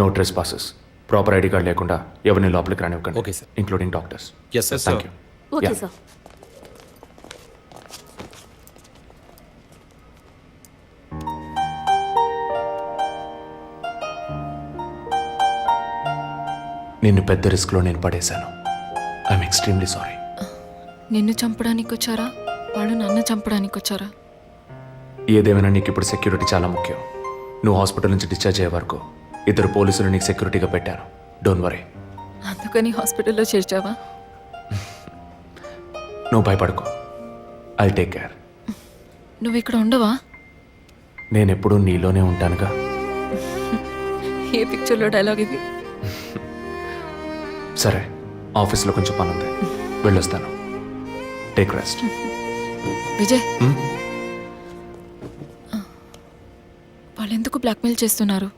No trespasses. Proper ID card లేకుండా ఎవరిని లోపలికి రానివ్వకండి. Okay, sir. Including doctors. Yes, sir. Thank you. Okay Yeah. Sir. నిన్ను పెద్ద రిస్క్లో నేను పడేశాను. I'm extremely sorry. నిన్ను చంపడానికి వచ్చారా? వాళ్ళు నన్ను చంపడానికి వచ్చారా? ఏదేమైనా నీకు ఇప్పుడు సెక్యూరిటీ చాలా ముఖ్యం. నువ్వు హాస్పిటల్ నుంచి డిశ్చార్జ్ అయ్యే వరకు 2 పోలీసులు నీకు సెక్యూరిటీగా పెట్టాను. Don't worry. అందుకని హాస్పిటల్లో చేర్చావా? నువ్వు భయపడకు, ఐ టేక్ కేర్. నువ్వు ఇక్కడ ఉండవా? నేను ఎప్పుడూ నీలోనే ఉంటానుగా. ఏ పిక్చర్లో డైలాగ్ ఇది? సరే, ఆఫీస్లో కొంచెం పని ఉంది, వెళ్ళొస్తాను. Take rest. విజయ్, వాళ్ళు ఎందుకు బ్లాక్మెయిల్ చేస్తున్నారు?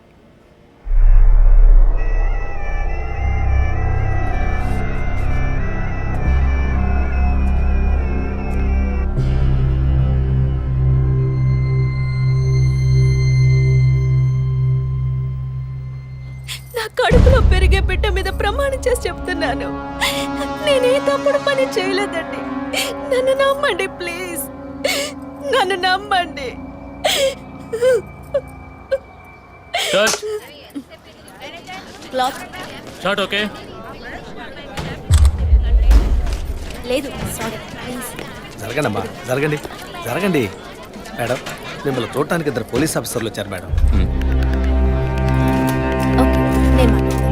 నా కడుపులో పెరిగే బిడ్డ మీద ప్రమాణం చేసి చెప్తున్నాను, నేనే తప్పుడు పని చేయలేదండి. నన్ను నమ్మండి ప్లీజ్, నన్ను నమ్మండి. Cloth short okay. లేదు, సారీ ప్లీజ్. జరగండి అమ్మా, జరగండి జరగండి. మేడం, మిమ్మల్ని చూడటానికి 2 పోలీస్ ఆఫీసర్లు వచ్చారు మేడం. ఓకే, నేను మాట్లాడతాను.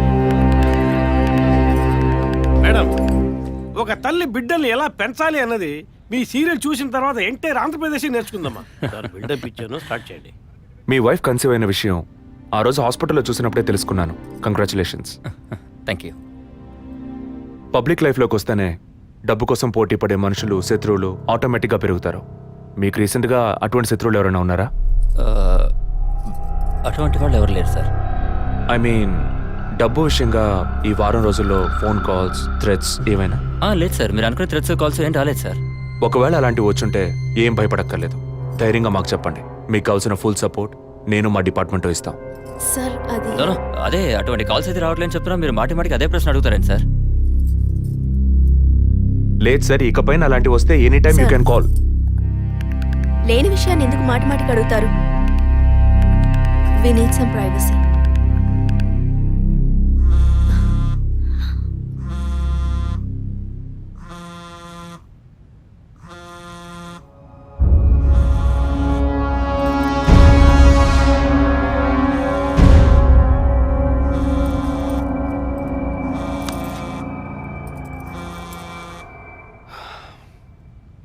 మేడం, ఒక తల్లి బిడ్డల్ని ఎలా పెంచాలి అన్నది మీ సీరియల్ చూసిన తర్వాత ఎంటైర్ ఆంధ్రప్రదేశ్ నేర్చుకుందామా. సార్ బిల్డప్ ఇచ్చాను, స్టార్ట్ చేయండి. మీ వైఫ్ కన్సీవ్ అయిన విషయం ఆ రోజు హాస్పిటల్లో చూసినప్పుడే తెలుసుకున్నాను. కంగ్రాచులేషన్స్. Thank you. పబ్లిక్ లైఫ్లోకి వస్తేనే డబ్బు కోసం పోటీ పడే మనుషులు, శత్రువులు ఆటోమేటిక్గా పెరుగుతారు. మీకు రీసెంట్గా అటువంటి శత్రువులు ఎవరైనా ఉన్నారా? అటువంటి వాళ్ళు ఎవరు లేరు సార్. ఐ మీన్ డబ్బు విషయంగా ఈ వారం రోజుల్లో ఫోన్ కాల్స్, థ్రెట్స్ ఏమైనా? లేదు సార్, మీరు అనుకునే థ్రెట్స్ కాల్స్ ఏం రాలేదు సార్. ఒకవేళ అలాంటివి వచ్చుంటే ఏం భయపడక్కర్లేదు. ధైర్యంగా మాకు చెప్పండి. మీకు కావాల్సిన ఫుల్ సపోర్ట్ నేను మా డిపార్ట్మెంట్లో ఇస్తాం. సార్ అది అదే అటువంటి కాల్స్ అయితే రావట్లేని చెప్తున్నా, మీరు మాటిమాటికి అదే ప్రశ్న అడుగుతారండి సార్. లేదు సార్, ఇకపైన అలాంటివి వస్తే any time you can call. లేని విషయాన్ని ఎందుకు మాటి మాటికి అడుగుతారు? We need some privacy.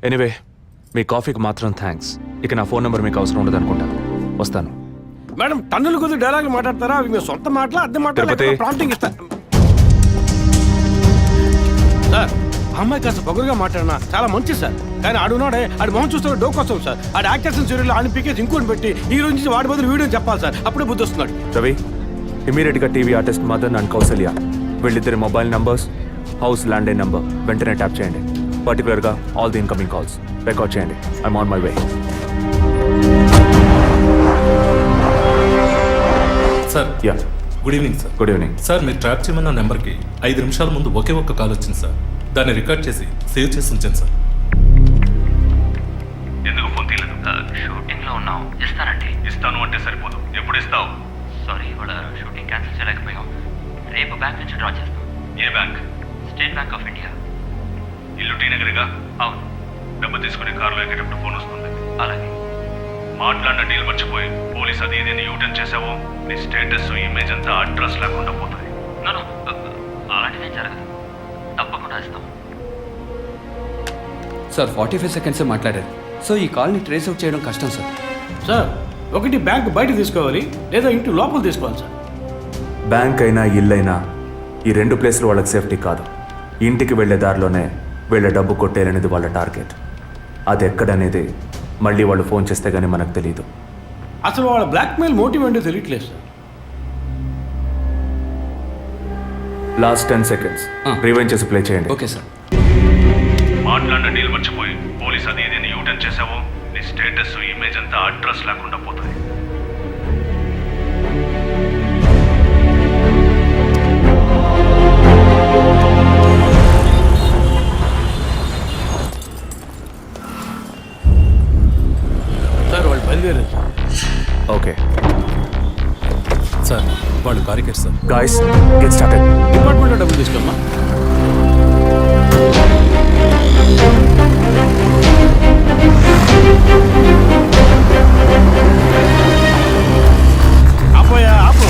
Anyway మీ కాఫీకి మాత్రం థ్యాంక్స్. ఇక నా ఫోన్ నెంబర్ మీకు అవసరం ఉండదు అనుకుంటాను. వస్తాను. మేడం టన్నులు కొద్ది డైలాగులు మాట్లాడతారా? అవి మీ సొంత మాటలా అద్దె తిరుపతి. మాటలా ప్రాంప్టింగ్ ఇస్తా. సార్ అమ్మాయి కాస్త పొగరుగా మాట్లాడినా చాలా మంచిది సార్. కానీ ఆడున్నాడే ఆడి మొహం చూస్తే డోకొస్తాం సార్. ఆడి యాక్టర్స్ సీరియల్ ఆడిని పీకేసి ఇంకోటి పెట్టి ఈ రోజు నుంచి వాడి బదులు వీడియో చెప్పాలి సార్. అప్పుడే బుద్ధి వస్తున్నాడు. రవి, ఇమీడియట్గా TV artist Madan and Kausalya వీళ్ళిద్దరి mobile numbers, house landline number వెంటనే ట్యాప్ చేయండి. పర్టికులర్గా all the incoming calls record చేయండి. I'm on my way. Sir yeah, good evening sir. Good evening. Sir మీరు ట్రాప్ చేయమన్న నెంబర్కి 5 నిమిషాల ముందు ఒకే ఒక్క కాల్ వచ్చింది సార్. దాన్ని రికార్డ్ చేసి సేవ్ చేసి ఉంచాను సార్. ఎందుకు ఫోన్ తీయలేదు? షూటింగ్లో ఉన్నాం. ఇస్తానండి. ఇస్తాను అంటే సరిపోదు. ఎప్పుడు ఇస్తావు? సారీ, ఇవాళ షూటింగ్ క్యాన్సిల్ చేయలేకపోయాం. రేపు బ్యాంక్ నుంచి డ్రా చేస్తాం. ఏ bank? State Bank of India. ఇల్లు టీ నగర్గా? అవును. డబ్బు తీసుకుని కారులో ఎక్కేటప్పుడు ఫోన్ వస్తుంది. అలాగే. మాట్లాడిన డీల్ మర్చిపోయి పోలీస్ అది ఇదేని యూటర్న్ చేసావో నీ స్టేటస్ ఇమేజ్ అంతా అడ్రస్ లేకుండా పోతుంది. నో అలాంటిదేం జరగదు. తప్పకుండా ఇస్తాం. సార్ 45 సెకండ్స్ మాట్లాడారు. సో ఈ కాల్ని ట్రేస్ అవుట్ చేయడం కష్టం సార్. సార్ ఒకటి బ్యాంక్ బయట తీసుకోవాలి లేదా ఇంటి లోపల తీసుకోవాలి సార్. బ్యాంక్ అయినా ఇల్లైనా ఈ రెండు ప్లేస్లు వాళ్ళకి సేఫ్టీ కాదు. ఇంటికి వెళ్ళే దారిలోనే వీళ్ళ డబ్బు కొట్టేయాలనేది వాళ్ళ టార్గెట్. అది ఎక్కడనేది మళ్ళీ వాళ్ళు ఫోన్ చేస్తే గానీ మనకు తెలియదు. అసలు వాళ్ళ బ్లాక్మెయిల్ మోటివ్ ఏంటో తెలియట్లేదు సార్. లాస్ట్ 10 సెకండ్స్ రివైండ్ చేసి ప్లే చేయండి. Okay sir. మాట్లాడిన డీల్ మర్చిపోయి పోలీస్ అది ఇదేని యూటర్న్ చేసావో నీ స్టేటస్ ఇమేజ్ అంతా అడ్రస్ లేకుండా పోతుంది. సార్ వాళ్ళు బయలుదేరారు సార్. ఓకే సార్ వాళ్ళు కారికేర్ సార్. Guys get started. డిపార్ట్మెంట్లో డబ్బులు తీసుకోమ్మా. ఆపోయా ఆపు.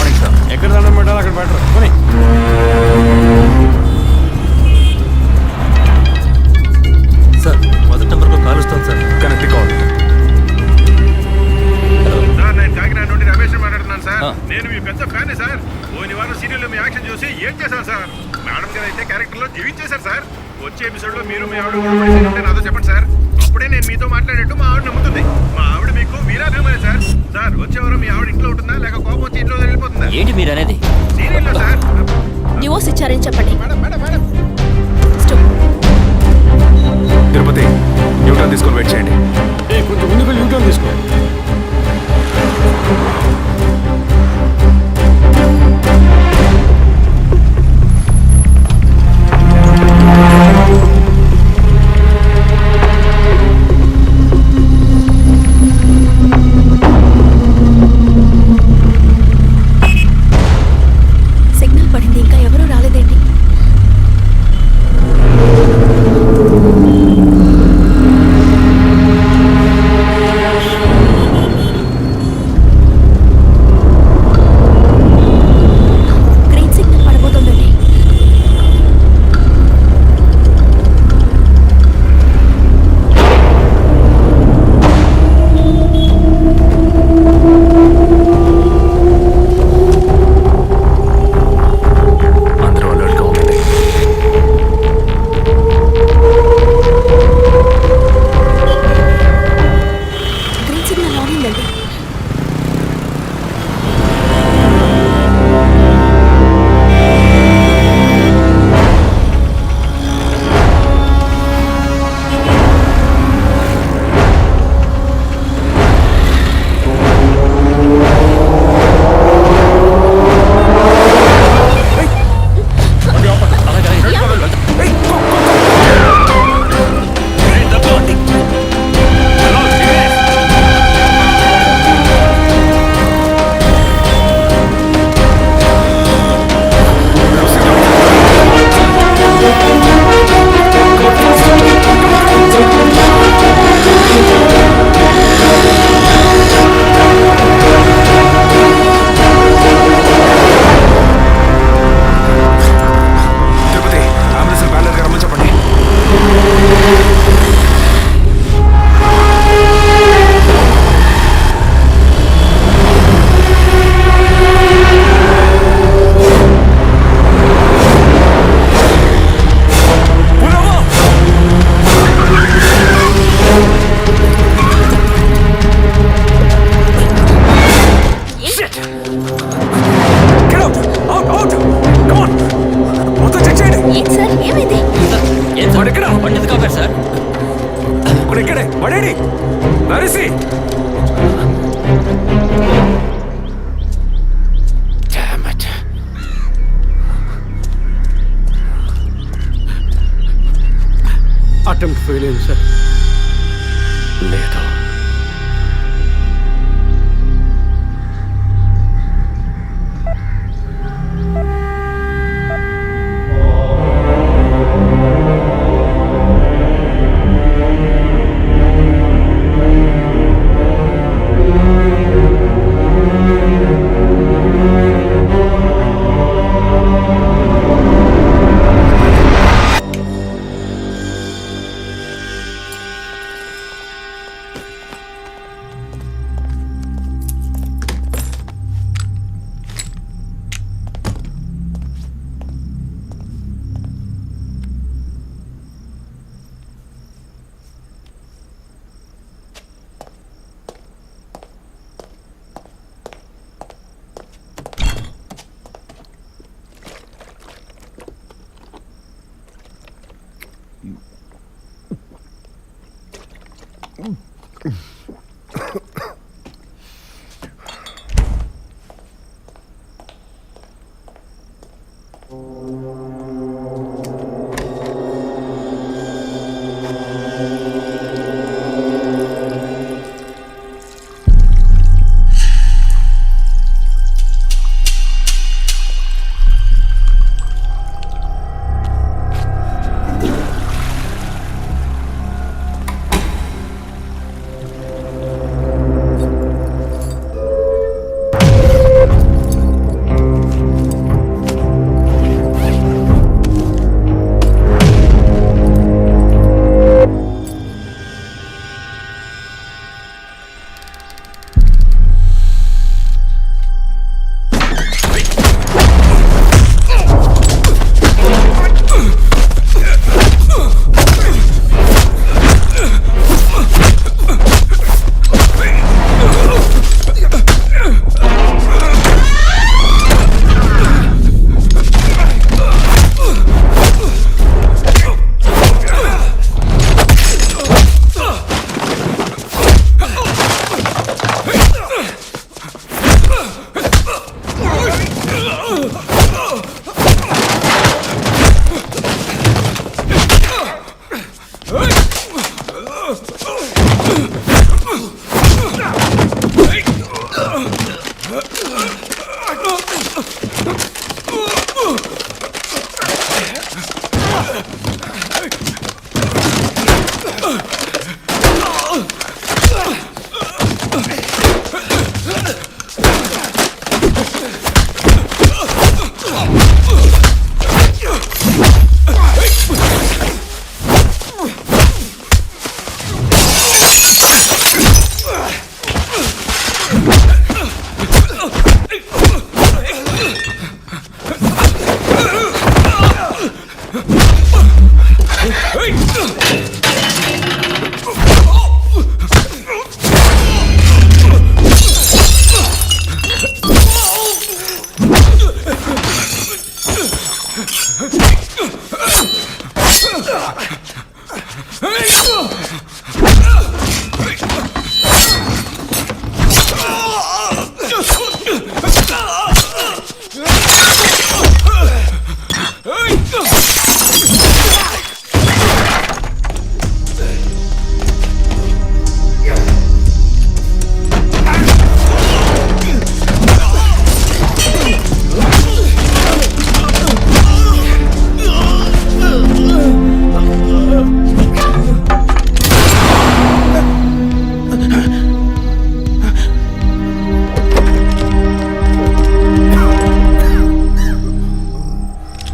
ఎక్కడ దండం పెట్టాలి అక్కడ పెట్టరు. పోనీ. సార్ మొదటి నెంబర్కి కాల్ వస్తాను సార్. Connect call. సార్ నేను కాకినాడ నుండి రమేష్ మాట్లాడుతున్నాను సార్. నేను మీ పెద్ద ఫ్యాన్ సార్. పోయిన వారం సీరియల్లో మీ యాక్షన్ చూసి ఏం చేశాను సార్. మేడం గారు అయితే క్యారెక్టర్లో జీవించేశారు సార్. వచ్చే ఎపిసోడ్లో మీరు మీ ఆవిడ ఉంటే నాతో చెప్పండి సార్. అప్పుడే నేను మీతో మాట్లాడేట్టు మా ఆవిడ నమ్ముతుంది. మా ఆవిడ మీకు వీరాభిమాని సార్. సార్ వచ్చే వారం మీ ఆవిడ ఇంట్లో ఉంటుందా లేక కోపం వచ్చి ఇంట్లో వెళ్ళిపోతుందా? ఏంటి మీరు అనేది? సీరియల్లో సార్. డివోర్స్ ఇచ్చారని చెప్పండి. Madam madam madam Tirupati U turn తీసుకొని వెయిట్ చేయండి. కొంచెం ముందుకు యూటర్న్ తీసుకో. సిగ్నల్ పడింది, ఇంకా ఎవరూ రాలేదేంటి? కాఫీ. అటెంప్ట్ ఫెయిల్ అయింది సార్. లేదు.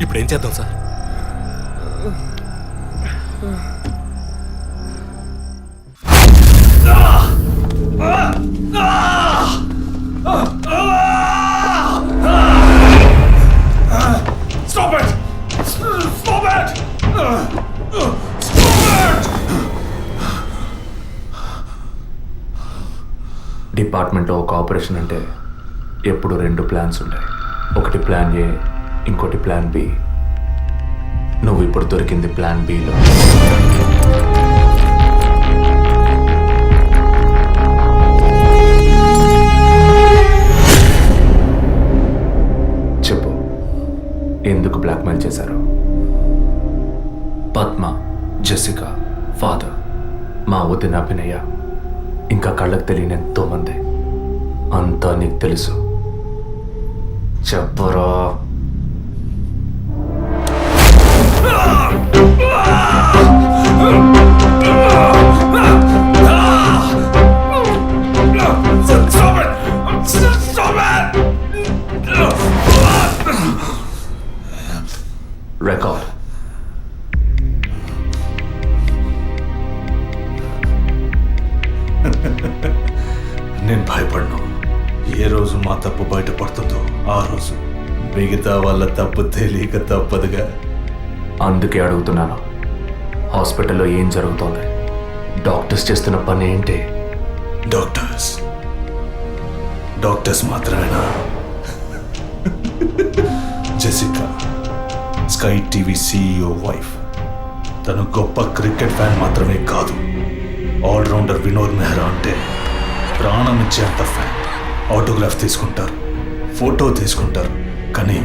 ఇప్పుడు ఏం చేద్దాం sir? Stop it! Stop it! డిపార్ట్మెంట్లో ఒక ఆపరేషన్ అంటే ఎప్పుడు 2 ప్లాన్స్ ఉంటాయి. ఒకటి ప్లాన్ ఏ, ఇంకోటి ప్లాన్ బి. నువ్వు ఇప్పుడు దొరికింది ప్లాన్ బిలో. వదిన అభినయ, ఇంకా కళ్ళకు తెలియని ఎంతో మంది. అంతా నీకు తెలుసు. చెప్పరా. రికార్డ్. నేను భయపడను. ఏ రోజు మా తప్పు బయటపడుతుందో ఆ రోజు మిగతా వాళ్ళ తప్పు తెలియక తప్పదుగా. అందుకే అడుగుతున్నాను, హాస్పిటల్లో ఏం జరుగుతోంది? డాక్టర్స్ చేస్తున్న పని ఏంటి? డాక్టర్స్ మాత్రమేనా? Jessica, sky TV CEO wife. తను గొప్ప క్రికెట్ ఫ్యాన్ మాత్రమే కాదు, ఆల్రౌండర్ వినోద్ మెహ్రా అంటే ప్రాణం ఇచ్చేంత ఫ్యాన్. ఆటోగ్రాఫ్ తీసుకుంటారు, ఫోటో తీసుకుంటారు. కానీ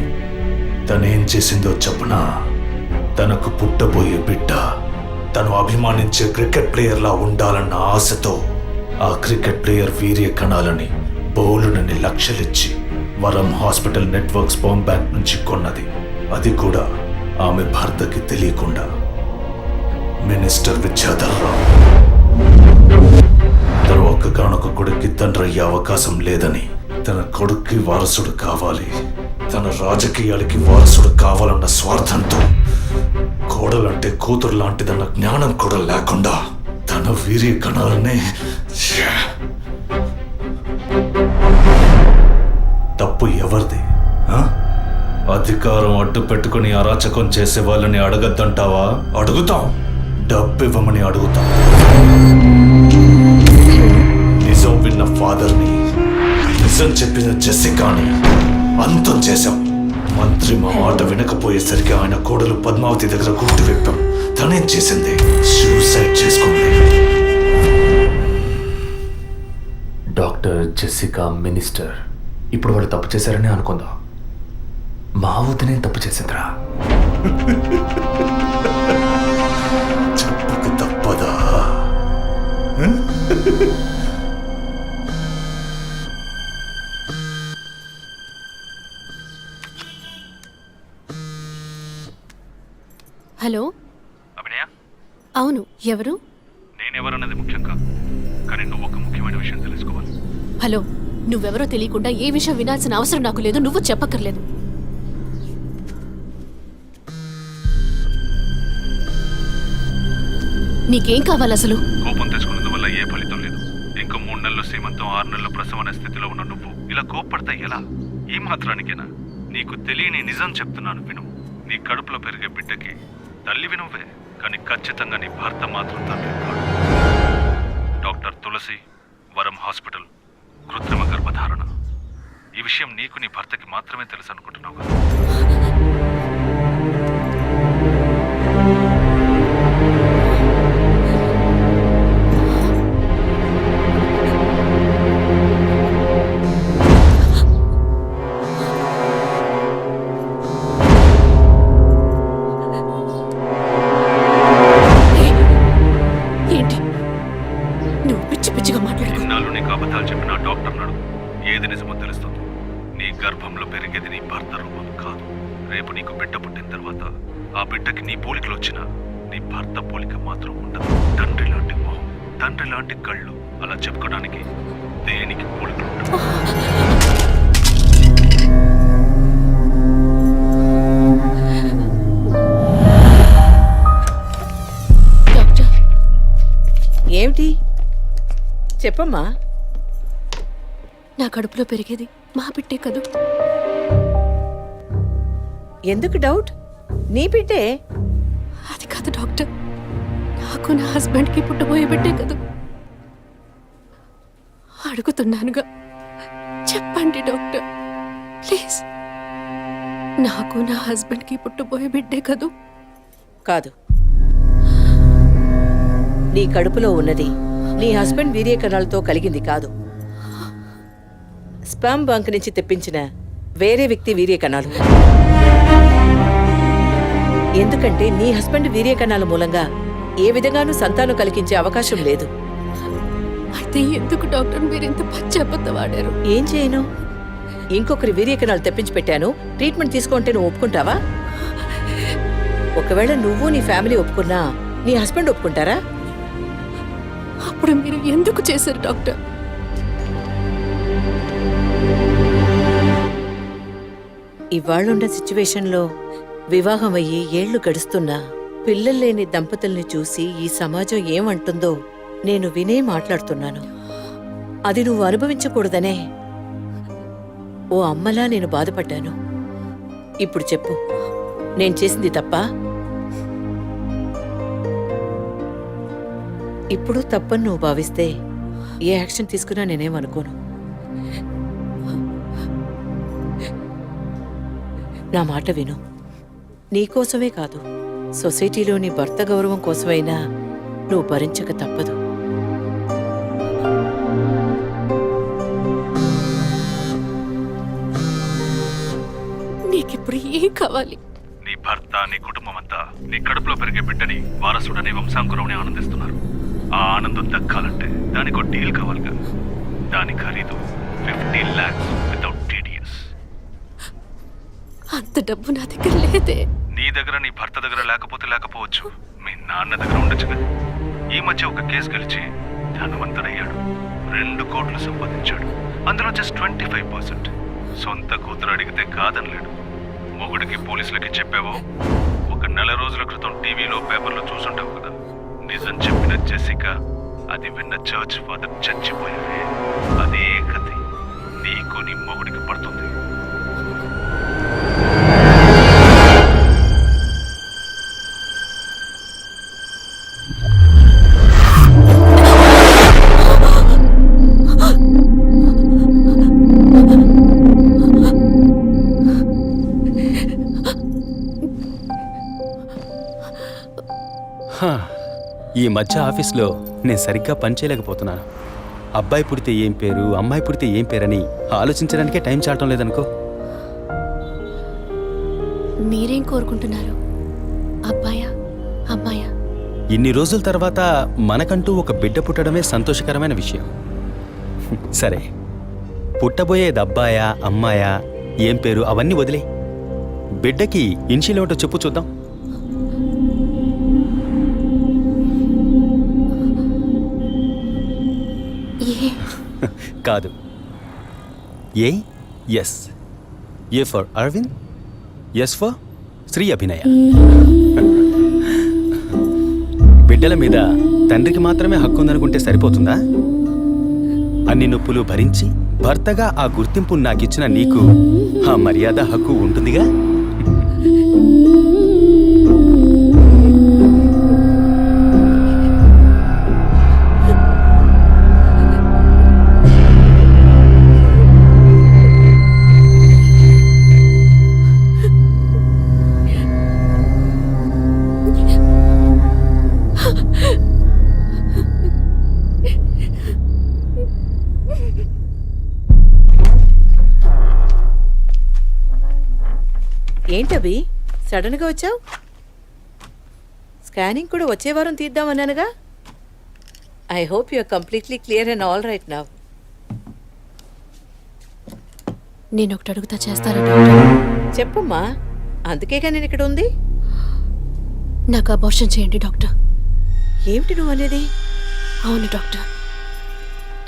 తనేం చేసిందో చెప్పనా? తనకు పుట్టబోయే బిడ్డ తను అభిమానించే క్రికెట్ ప్లేయర్లా ఉండాలన్న ఆశతో ఆ క్రికెట్ ప్లేయర్ వీర్య కణాలని బౌలునని లక్షలిచ్చి వరం హాస్పిటల్ నెట్వర్క్ స్పర్మ్ బ్యాంక్ నుంచి కొన్నది. అది కూడా ఆమె భర్తకి తెలియకుండా. మినిస్టర్ విద్యాధర్ రావు తన ఒక్కగానొక్క కొడుక్కి తండ్రి అయ్యే అవకాశం లేదని, తన కొడుక్కి వారసుడు కావాలి, తన రాజకీయాలకి వారసుడు కావాలన్న స్వార్థంతో, కోడలంటే కూతురు లాంటిదన్న జ్ఞానం కూడా లేకుండా తన వీర్య కణాలనే. తప్పు ఎవరిది? అధికారం అడ్డు పెట్టుకుని అరాచకం చేసే వాళ్ళని అడగద్దంటావా? అడుగుతాం. డబ్బు ఇవ్వమని అడుగుతాం. నిజం విన్న ఫాదర్ని, నిజం చెప్పిన జెసికాని అంతం చేశాం. మంత్రి మా మాట వినకపోయేసరికి ఆయన కోడలు పద్మావతి దగ్గర గుర్తు విప్పాం. తనేం చేసింది? సూసైడ్ చేసుకుంది. డాక్టర్, జెసికా, మినిస్టర్, ఇప్పుడు వాళ్ళు తప్పు చేశారని అనుకుందాం. మా వదినే తప్పు చేసిందిరా. చెప్పక తప్పదా? హలో. అభినయ, అవును, ఎవరు? నేనెవరన్నది ముఖ్యం కాదు, కానీ నువ్వు ఒక ముఖ్యమైన విషయం తెలుసుకోవాలి. హలో, నువ్వెవరో తెలియకుండా ఏ విషయం వినాల్సిన అవసరం నాకు లేదు. నువ్వు చెప్పక్కర్లేదు. నీకేం కావాలి అసలు? కోపం తెచ్చుకున్నందువల్ల ఏ ఫలితం లేదు. ఇంకో 3 నెలలు శ్రీమంతం, 6 నెలలు ప్రసవన స్థితిలో ఉన్న నువ్వు ఇలా కోప్పడతా ఎలా? ఈ మాత్రానికేనా? నీకు తెలియని నిజం చెప్తున్నాను, విను. నీ కడుపులో పెరిగే బిడ్డకి తల్లివి నువ్వే, కానీ ఖచ్చితంగా నీ భర్త మాత్రం తండ్రి కాదు. డాక్టర్ తులసి, వరం హాస్పిటల్, కృత్రిమ గర్భధారణ. ఈ విషయం నీకు నీ భర్తకి మాత్రమే తెలుసు అనుకుంటున్నావు కదా? ఏంటి నువ్వు పిచ్చి పిచ్చిగా మాట్లాడుకో. ఇన్నాళ్ళు నీకు అబద్ధాలు చెప్పిన డాక్టర్ నాడు ఏది నిజమో తెలుస్తుంది. నీ గర్భంలో పెరిగేది నీ భర్త రూపం కాదు. రేపు నీకు బిడ్డ పుట్టిన తర్వాత ఆ బిడ్డకి నీ పోలికలు వచ్చినా నీ భర్త పోలిక మాత్రం ఉండదు. తండ్రి లాంటి మొహం, తండ్రి లాంటి కళ్ళు, అలా చెప్పుకోవడానికి దేనికి పోలికలు ఉండవు. డాక్టర్, ఏమిటి చెప్పమ్మా? నా కడుపులో పెరిగేది మా బిడ్డే కదూ. ఎందుకు డౌట్? నీ బిడ్డే. అది కాదు డాక్టర్, నాకు నా హస్బెండ్కి పుట్టబోయే బిడ్డే కదూ. అడుగుతున్నానుగా, చెప్పండి డాక్టర్ ప్లీజ్. నాకు నా హస్బెండ్కి పుట్టబోయే బిడ్డే కదూ. కాదు, నీ కడుపులో ఉన్నది నీ హస్బెండ్ వీర్య కణాలతో కలిగింది కాదు. స్పర్మ్ బంక్ నుంచి తెప్పించిన వేరే వ్యక్తి వీర్య కణాలు. ఎందుకంటే నీ హస్బెండ్ వీర్య కణాల మూలంగా ఏ విధంగానూ సంతానం కలిగించే అవకాశం లేదు. అయితే ఎందుకు డాక్టర్ మీరు ఇంత పశ్చాత్తాప వాడారు? ఏం చేయను? ఇంకొకరి వీర్యకణాలు తెప్పించి పెట్టాను. ట్రీట్మెంట్ తీసుకుంటే నువ్వు ఒప్పుకుంటావా? ఒకవేళ నువ్వు నీ ఫ్యామిలీ ఒప్పుకున్నా నీ హస్బెండ్ ఒప్పుకుంటారా? అప్పుడు మీరు ఎందుకు చేశారు డాక్టర్? ఇవాళ్ళున్న సిచ్యువేషన్లో వివాహం అయ్యి ఏళ్లు గడుస్తున్నా పిల్లలు లేని దంపతుల్ని చూసి ఈ సమాజం ఏమంటుందో నేను వినే మాట్లాడుతున్నాను. అది నువ్వు అనుభవించకూడదనే ఓ అమ్మలా నేను బాధపడ్డాను. ఇప్పుడు చెప్పు, నేను చేసింది తప్పా? ఇప్పుడు తప్పని నువ్వు భావిస్తే ఏ యాక్షన్ తీసుకున్నా నేనేమనుకోను. నా మాట విను. నీకోసమే కాదు, సొసైటీలోని భర్త గౌరవం కోసమైనా నువ్వు భరించక తప్పదు. నీకిప్పుడు ఏం కావాలి? నీ భర్త, నీ కుటుంబం అంతా నీ కడుపులో పెరిగే బిడ్డని వారసుడని వంశాంకురమని ఆనందిస్తున్నారు. ఆ ఆనందం దక్కాలంటే దానికి ఒక డీల్ కావాలిగా. దాని ఖరీదు 50 lakhs వితౌట్ టీడీఎస్. అంత డబ్బు నా దగ్గర లేదే. నీ దగ్గర, నీ భర్త దగ్గర లేకపోవచ్చు, మీ నాన్న దగ్గర ఉండొచ్చుగా. ఈ మధ్య ఒక కేసు గెలిచి ధనవంతుడయ్యాడు. 2 కోట్లు సంపాదించాడు. అందులో జస్ట్ 25%. సొంత కూతురు అడిగితే కాదనలేడు. మొగుడికి, పోలీసులకి చెప్పావో 1 నెల రోజుల క్రితం టీవీలో, పేపర్లో చూసుంటావు కదా. నిజం చెప్పిన జెసికా, అది విన్న చర్చ్ ఫాదర్ చచ్చిపోయారే. అదే కథ నీకు నీ మొగుడికి పడుతుంది. ఈ మధ్య ఆఫీస్లో నేను సరిగ్గా పనిచేయలేకపోతున్నాను. అబ్బాయి పుడితే ఏం పేరు, అమ్మాయి పుడితే ఏం పేరని ఆలోచించడానికే టైం చాలటం లేదనుకో. మీరేం కోరుకుంటున్నారు? అబ్బాయా, అమ్మాయా? ఇన్ని రోజుల తర్వాత మనకంటూ ఒక బిడ్డ పుట్టడమే సంతోషకరమైన విషయం. సరే, పుట్టబోయేది అబ్బాయా, అమ్మాయా, ఏం పేరు అవన్నీ వదిలే. బిడ్డకి ఇన్షియల్ ఏమిటో చెప్పు చూద్దాం. కాదు, S. A for Aravind, S for Shri Abhinaya. బిడ్డల మీద తండ్రికి మాత్రమే హక్కు ఉందనుకుంటే సరిపోతుందా? అన్ని నొప్పులు భరించి భర్తగా ఆ గుర్తింపు నాకిచ్చిన నీకు ఆ మర్యాద, హక్కు ఉంటుందిగా. ఏంటవి సడన్ గా వచ్చావు? స్కానింగ్ కూడా వచ్చే వారం తీద్దామన్నానుగా. I hope you are completely clear and all right now. నేను ఒకటి అడుగుతా, చేస్తారా డాక్టర్? చెప్పమ్మా, అందుకేగా నేను ఇక్కడ ఉంది. నాకు అబార్షన్ చేయండి డాక్టర్. ఏమిటి నువ్వు అనేది? అవును డాక్టర్,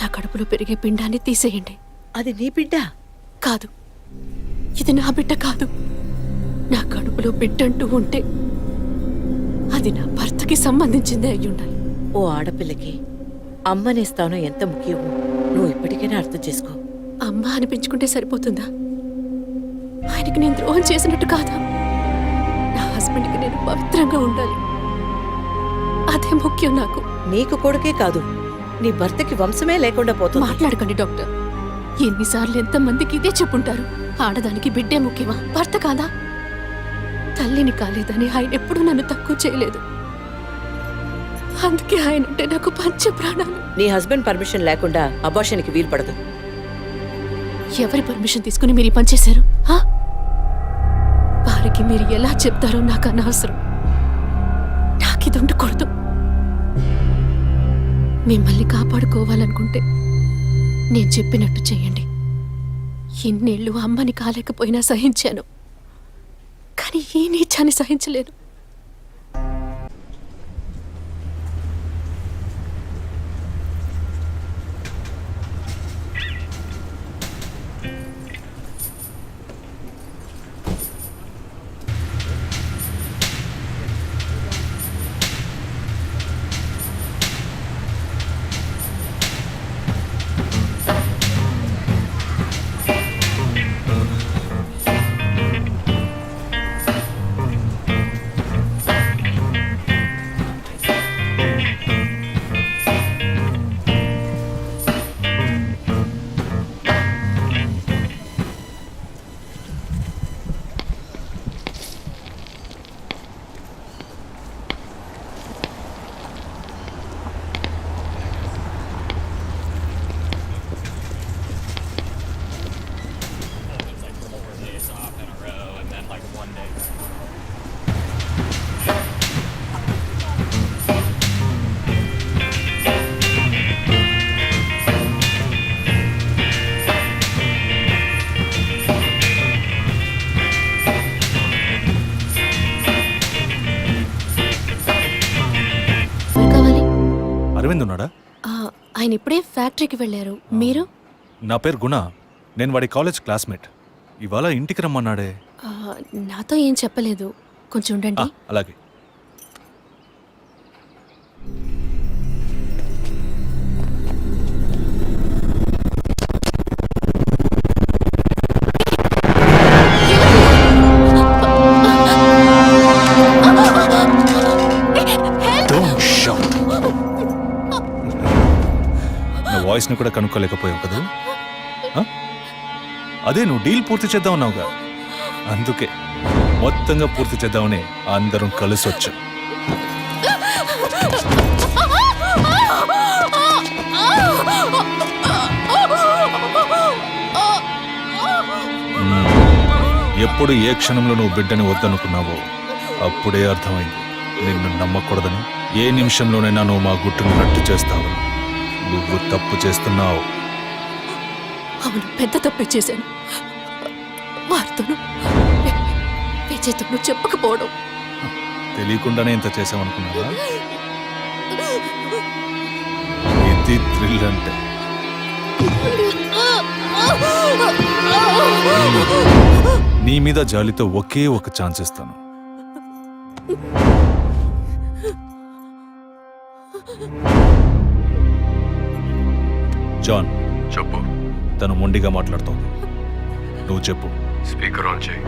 నా కడుపులో పెరిగే పిండాన్ని తీసేయండి. అది నీ బిడ్డ కాదు, ఇది నా బిడ్డ కాదు. నా కడుపులో బిడ్డంటూ ఉంటే అది నా భర్తకి సంబంధించిందే అయి ఉండాలి. ఓ ఆడపిల్లకి అమ్మనే స్థానం ఎంత ముఖ్యమో నువ్వు ఇప్పటికైనా అర్థం చేసుకో. అమ్మ అనిపించుకుంటే సరిపోతుందా? ఆయనకి నేను ద్రోహం చేసినట్టు కాదా? నా హస్బెండ్కి నేను పవిత్రంగా ఉండాలి, అదే ముఖ్యం నాకు. నీకు కొడుకే కాదు, నీ భర్తకి వంశమే లేకుండా పోతుంది. మాట్లాడకండి డాక్టర్. ఎన్నిసార్లు ఎంతమందికి ఇదే చెప్పుంటారు. ఆడదానికి బిడ్డే ముఖ్యమా, భర్త కాదా? తల్లిని కాలేదని ఆయన ఎప్పుడూ నన్ను తక్కువ చేయలేదు. అందుకే ఆయన అంటే నాకు పంచ ప్రాణాలు. నీ హస్బెండ్ పర్మిషన్ లేకుండా అబార్షన్కి వీలు పడదు. ఎవరి పర్మిషన్ తీసుకుని మీరు ఈ పని చేశారు? వారికి మీరు ఎలా చెప్తారో నాకు అనవసరం. నాకు ఇది ఉండకూడదు. మిమ్మల్ని కాపాడుకోవాలనుకుంటే నేను చెప్పినట్టు చెయ్యండి. ఇన్నేళ్ళు అమ్మని కాలేకపోయినా సహించాను, కానీ ఈ నీచాన్ని సహించలేను. అరవింద్ ఉన్నాడా? ఆయన ఇప్పుడే ఫ్యాక్టరీకి వెళ్ళారు. మీరు? నా పేరు గుణ. నేను వాడి కాలేజ్ క్లాస్మేట్. ఇవాళ ఇంటికి రమ్మన్నాడే. నాతో ఏం చెప్పలేదు. కొంచెం ఉండండి. అలాగే. వాయిస్ని కూడా కనుక్కోలేకపోయావు కదా? అదే నువ్వు డీల్ పూర్తి చేద్దాం అన్నావుగా, అందుకే మొత్తంగా పూర్తి చేద్దామని అందరం కలిసి వచ్చాం. ఎప్పుడు ఏ క్షణంలో నువ్వు బిడ్డని వద్దనుకున్నావో అప్పుడే అర్థమైంది నిన్ను నమ్మకూడదని. ఏ నిమిషంలోనైనా నువ్వు మా గుట్టును రట్టు చేస్తావని. నువ్వు తప్పు చేస్తున్నావు. అవును, పెద్ద తప్పే చేశాను. వారితోనూ విజయ్తోనూ చెప్పకపోవడం. తెలియకుండానే ఇంత చేసామనుకున్నావా? ఇది థ్రిల్ అంటే. నీ మీద జాలితో ఒకే ఒక ఛాన్స్ ఇస్తాను. జాన్, చెప్పు. తను మొండిగా మాట్లాడుతోంది. నువ్వు చెప్పు. స్పీకర్ ఆన్ చేయి.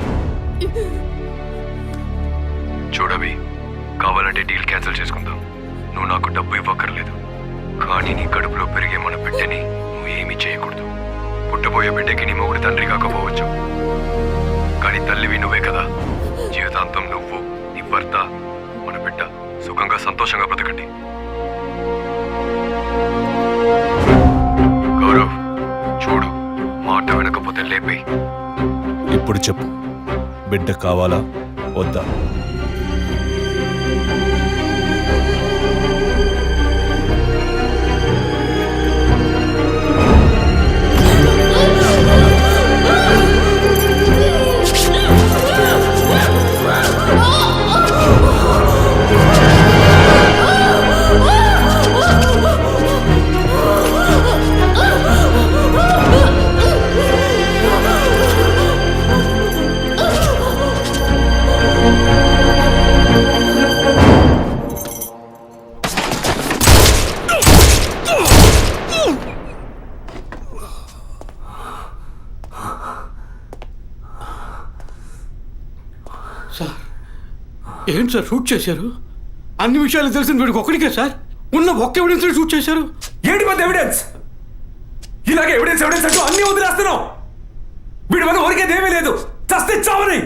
చూడవి, కావాలంటే డీల్ క్యాన్సిల్ చేసుకుందాం. నువ్వు నాకు డబ్బు ఇవ్వక్కర్లేదు, కానీ నీ కడుపులో పెరిగే మన బిడ్డని నువ్వు ఏమీ చేయకూడదు. పుట్టబోయే బిడ్డకి నీ మొగుడు తండ్రి కాకపోవచ్చు, కానీ తల్లివి నువ్వే కదా. జీవితాంతం నువ్వు, నీ భర్త, మన బిడ్డ సుఖంగా సంతోషంగా బ్రతకండి. గౌరవ్, చూడు, మాట వినకపోతే లేపే. ఇప్పుడు చెప్పు, బిడ్డ కావాలా వద్దా? సార్, ఏంటి సార్ షూట్ చేశారు? అన్ని విషయాలు తెలిసిన వీడికి ఒక్కడికే సార్ ఉన్న ఒక్క ఎవిడెన్స్ షూట్ చేశారు. ఏంటి పెద్ద ఎవిడెన్స్? ఇలాగే ఎవిడెన్స్ ఎవిడెన్స్ అంటూ అన్ని వదిలేస్తున్నావు. వీడి వల్ల ఊరికేదేమీ లేదు. చస్తే చావని.